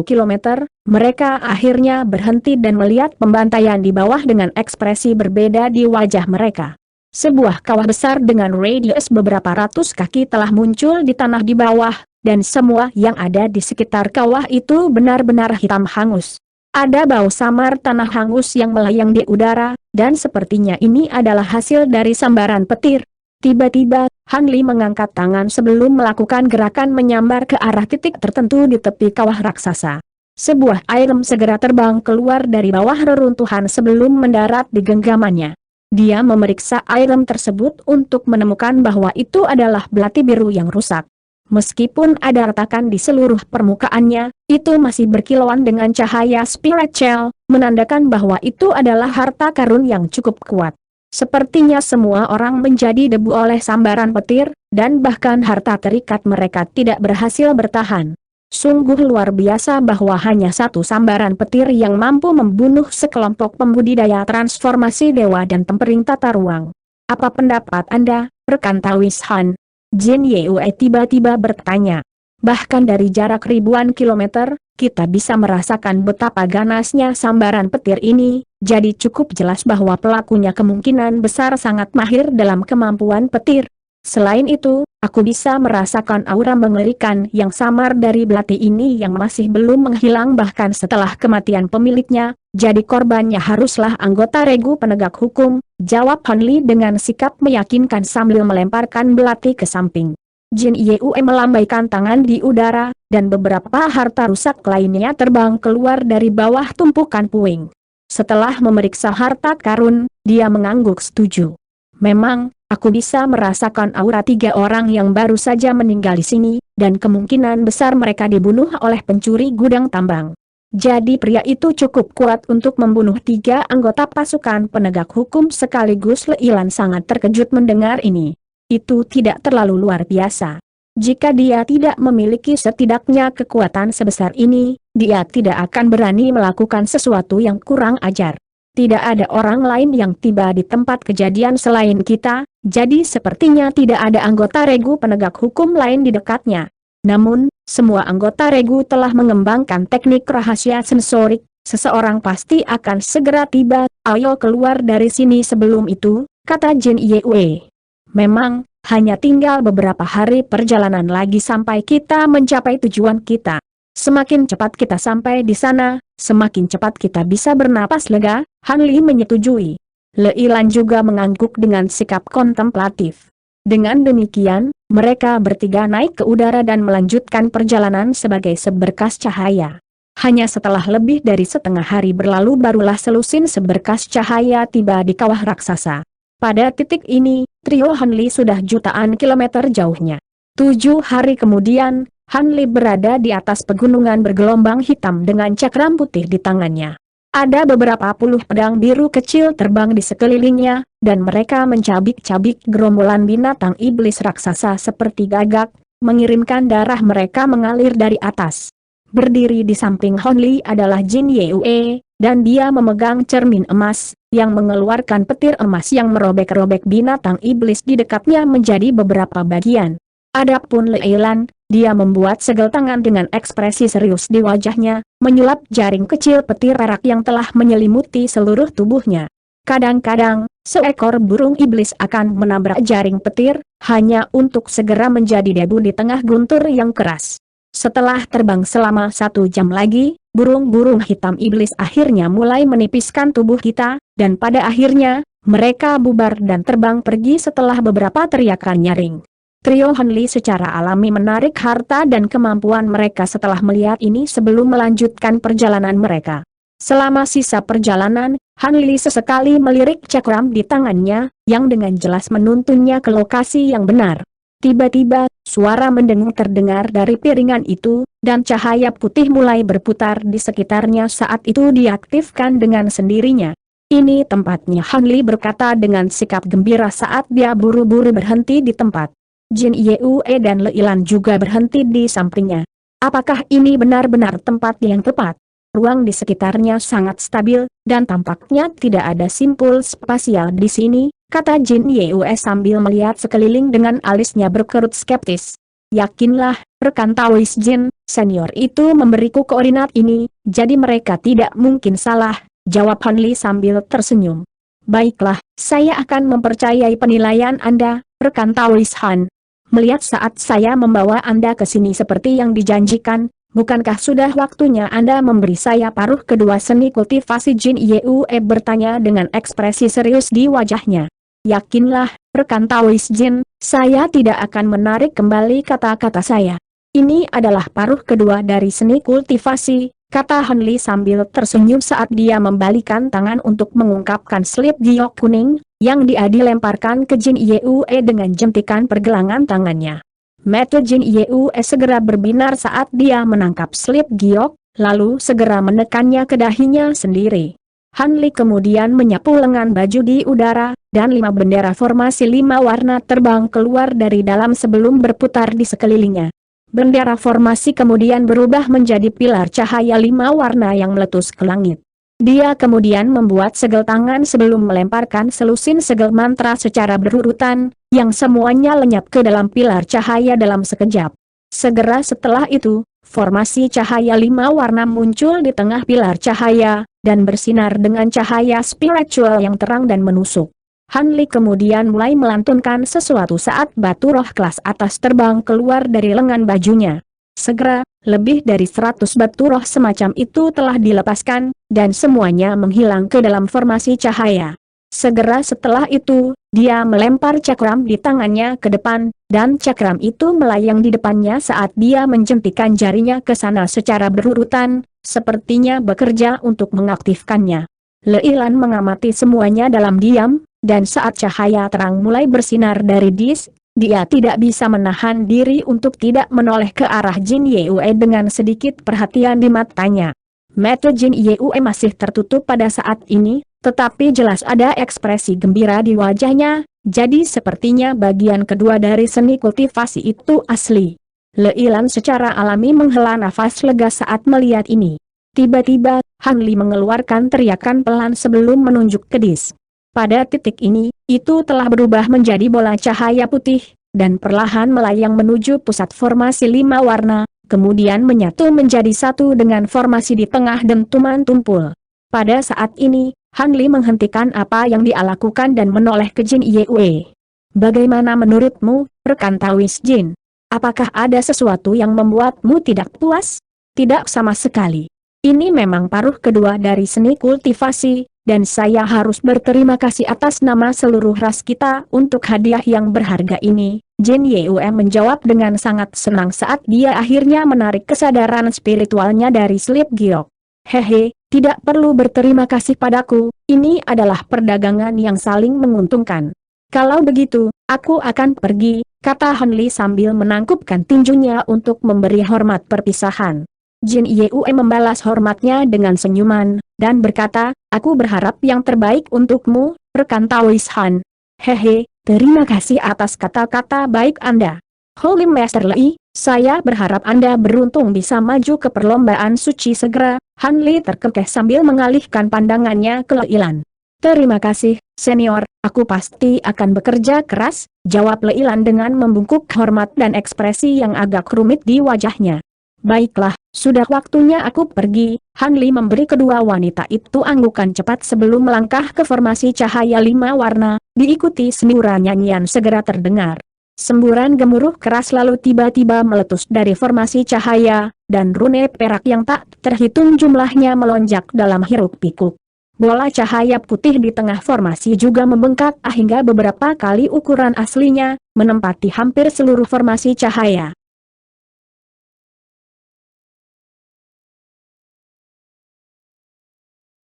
kilometer, mereka akhirnya berhenti dan melihat pembantaian di bawah dengan ekspresi berbeda di wajah mereka. Sebuah kawah besar dengan radius beberapa ratus kaki telah muncul di tanah di bawah, dan semua yang ada di sekitar kawah itu benar-benar hitam hangus. Ada bau samar tanah hangus yang melayang di udara, dan sepertinya ini adalah hasil dari sambaran petir. Tiba-tiba, Han Li mengangkat tangan sebelum melakukan gerakan menyambar ke arah titik tertentu di tepi kawah raksasa. Sebuah airem segera terbang keluar dari bawah reruntuhan sebelum mendarat di genggamannya. Dia memeriksa airem tersebut untuk menemukan bahwa itu adalah belati biru yang rusak. Meskipun ada retakan di seluruh permukaannya, itu masih berkilauan dengan cahaya spiritual, menandakan bahwa itu adalah harta karun yang cukup kuat. Sepertinya semua orang menjadi debu oleh sambaran petir, dan bahkan harta terikat mereka tidak berhasil bertahan. Sungguh luar biasa bahwa hanya satu sambaran petir yang mampu membunuh sekelompok pembudidaya transformasi dewa dan tempering tata ruang. Apa pendapat Anda, rekan Tawis Han? Jin Yue tiba-tiba bertanya. Bahkan dari jarak ribuan kilometer, kita bisa merasakan betapa ganasnya sambaran petir ini, jadi cukup jelas bahwa pelakunya kemungkinan besar sangat mahir dalam kemampuan petir. Selain itu, aku bisa merasakan aura mengerikan yang samar dari belati ini yang masih belum menghilang bahkan setelah kematian pemiliknya, jadi korbannya haruslah anggota regu penegak hukum, jawab Han Li dengan sikap meyakinkan sambil melemparkan belati ke samping. Jin Yue melambaikan tangan di udara, dan beberapa harta rusak lainnya terbang keluar dari bawah tumpukan puing. Setelah memeriksa harta karun, dia mengangguk setuju. Memang, aku bisa merasakan aura 3 orang yang baru saja meninggal di sini, dan kemungkinan besar mereka dibunuh oleh pencuri gudang tambang. Jadi pria itu cukup kuat untuk membunuh 3 anggota pasukan penegak hukum sekaligus. Leilan sangat terkejut mendengar ini. Itu tidak terlalu luar biasa. Jika dia tidak memiliki setidaknya kekuatan sebesar ini, dia tidak akan berani melakukan sesuatu yang kurang ajar. Tidak ada orang lain yang tiba di tempat kejadian selain kita, jadi sepertinya tidak ada anggota regu penegak hukum lain di dekatnya. Namun, semua anggota regu telah mengembangkan teknik rahasia sensorik, seseorang pasti akan segera tiba. Ayo keluar dari sini sebelum itu, kata Jin Yue. Memang, hanya tinggal beberapa hari perjalanan lagi sampai kita mencapai tujuan kita. Semakin cepat kita sampai di sana, semakin cepat kita bisa bernapas lega, Han Li menyetujui. Leilan juga mengangguk dengan sikap kontemplatif. Dengan demikian, mereka bertiga naik ke udara dan melanjutkan perjalanan sebagai seberkas cahaya. Hanya setelah lebih dari setengah hari berlalu barulah selusin seberkas cahaya tiba di kawah raksasa. Pada titik ini, trio Han Li sudah jutaan kilometer jauhnya. 7 hari kemudian, Han Li berada di atas pegunungan bergelombang hitam dengan cakram putih di tangannya. Ada beberapa puluh pedang biru kecil terbang di sekelilingnya, dan mereka mencabik-cabik gerombolan binatang iblis raksasa seperti gagak, mengirimkan darah mereka mengalir dari atas. Berdiri di samping Han Li adalah Jin Yue, dan dia memegang cermin emas, yang mengeluarkan petir emas yang merobek-robek binatang iblis di dekatnya menjadi beberapa bagian. Adapun Leilan, dia membuat segel tangan dengan ekspresi serius di wajahnya, menyulap jaring kecil petir perak yang telah menyelimuti seluruh tubuhnya. Kadang-kadang, seekor burung iblis akan menabrak jaring petir, hanya untuk segera menjadi debu di tengah guntur yang keras. Setelah terbang selama 1 jam lagi, burung-burung hitam iblis akhirnya mulai menipiskan tubuh kita, dan pada akhirnya, mereka bubar dan terbang pergi setelah beberapa teriakan nyaring. Trio Han Li secara alami menarik harta dan kemampuan mereka setelah melihat ini sebelum melanjutkan perjalanan mereka. Selama sisa perjalanan, Han Li sesekali melirik cakram di tangannya, yang dengan jelas menuntunnya ke lokasi yang benar. Tiba-tiba, suara mendengung terdengar dari piringan itu, dan cahaya putih mulai berputar di sekitarnya saat itu diaktifkan dengan sendirinya. Ini tempatnya, Han Li berkata dengan sikap gembira saat dia buru-buru berhenti di tempat. Jin Yue dan Leilan juga berhenti di sampingnya. Apakah ini benar-benar tempat yang tepat? Ruang di sekitarnya sangat stabil, dan tampaknya tidak ada simpul spasial di sini, kata Jin Yue sambil melihat sekeliling dengan alisnya berkerut skeptis. Yakinlah, rekan Taois Jin, senior itu memberiku koordinat ini, jadi mereka tidak mungkin salah, jawab Han Li sambil tersenyum. Baiklah, saya akan mempercayai penilaian Anda, rekan Taois Han. Melihat saat saya membawa Anda ke sini seperti yang dijanjikan, bukankah sudah waktunya Anda memberi saya paruh kedua seni kultivasi? Jin Yue bertanya dengan ekspresi serius di wajahnya. Yakinlah, rekan Taois Jin, saya tidak akan menarik kembali kata-kata saya. Ini adalah paruh kedua dari seni kultivasi, kata Han Li sambil tersenyum saat dia membalikan tangan untuk mengungkapkan slip giok kuning, yang dia dilemparkan ke Jin Yue dengan jentikan pergelangan tangannya. Mata Jin Yue segera berbinar saat dia menangkap slip giok, lalu segera menekannya ke dahinya sendiri. Han Li kemudian menyapu lengan baju di udara, dan 5 bendera formasi 5 warna terbang keluar dari dalam sebelum berputar di sekelilingnya. Bendera formasi kemudian berubah menjadi pilar cahaya 5 warna yang meletus ke langit. Dia kemudian membuat segel tangan sebelum melemparkan selusin segel mantra secara berurutan, yang semuanya lenyap ke dalam pilar cahaya dalam sekejap. Segera setelah itu, formasi cahaya 5 warna muncul di tengah pilar cahaya, dan bersinar dengan cahaya spiritual yang terang dan menusuk. Han Li kemudian mulai melantunkan sesuatu saat batu roh kelas atas terbang keluar dari lengan bajunya. Segera, lebih dari 100 batu roh semacam itu telah dilepaskan, dan semuanya menghilang ke dalam formasi cahaya. Segera setelah itu, dia melempar cakram di tangannya ke depan, dan cakram itu melayang di depannya saat dia menjentikan jarinya ke sana secara berurutan, sepertinya bekerja untuk mengaktifkannya. Leilan mengamati semuanya dalam diam, dan saat cahaya terang mulai bersinar dari disk, dia tidak bisa menahan diri untuk tidak menoleh ke arah Jin Yue dengan sedikit perhatian di matanya. Mata Jin Yue masih tertutup pada saat ini, tetapi jelas ada ekspresi gembira di wajahnya, jadi sepertinya bagian kedua dari seni kultivasi itu asli. Leilan secara alami menghela nafas lega saat melihat ini. Tiba-tiba, Han Li mengeluarkan teriakan pelan sebelum menunjuk ke disk. Pada titik ini, itu telah berubah menjadi bola cahaya putih, dan perlahan melayang menuju pusat formasi 5 warna, kemudian menyatu menjadi satu dengan formasi di tengah dentuman tumpul. Pada saat ini, Han Li menghentikan apa yang dia lakukan dan menoleh ke Jin Yue. Bagaimana menurutmu, rekan Taois Jin? Apakah ada sesuatu yang membuatmu tidak puas? Tidak sama sekali. Ini memang paruh kedua dari seni kultivasi, dan saya harus berterima kasih atas nama seluruh ras kita untuk hadiah yang berharga ini. Jin Yue menjawab dengan sangat senang saat dia akhirnya menarik kesadaran spiritualnya dari Sleep Giok. Hehe, tidak perlu berterima kasih padaku, ini adalah perdagangan yang saling menguntungkan. Kalau begitu, aku akan pergi, kata Han Li sambil menangkupkan tinjunya untuk memberi hormat perpisahan. Jin Yue membalas hormatnya dengan senyuman, dan berkata, aku berharap yang terbaik untukmu, rekan Taois Han. Hehe, terima kasih atas kata-kata baik Anda. Holy Master Lei, saya berharap Anda beruntung bisa maju ke perlombaan suci segera. Han Li terkekeh sambil mengalihkan pandangannya ke Leilan. Terima kasih, senior, aku pasti akan bekerja keras, jawab Leilan dengan membungkuk hormat dan ekspresi yang agak rumit di wajahnya. Baiklah, sudah waktunya aku pergi. Han Li memberi kedua wanita itu anggukan cepat sebelum melangkah ke formasi cahaya 5 warna, diikuti semburan nyanyian segera terdengar. Semburan gemuruh keras lalu tiba-tiba meletus dari formasi cahaya, dan rune perak yang tak terhitung jumlahnya melonjak dalam hiruk-pikuk. Bola cahaya putih di tengah formasi juga membengkak hingga beberapa kali ukuran aslinya, menempati hampir seluruh formasi cahaya.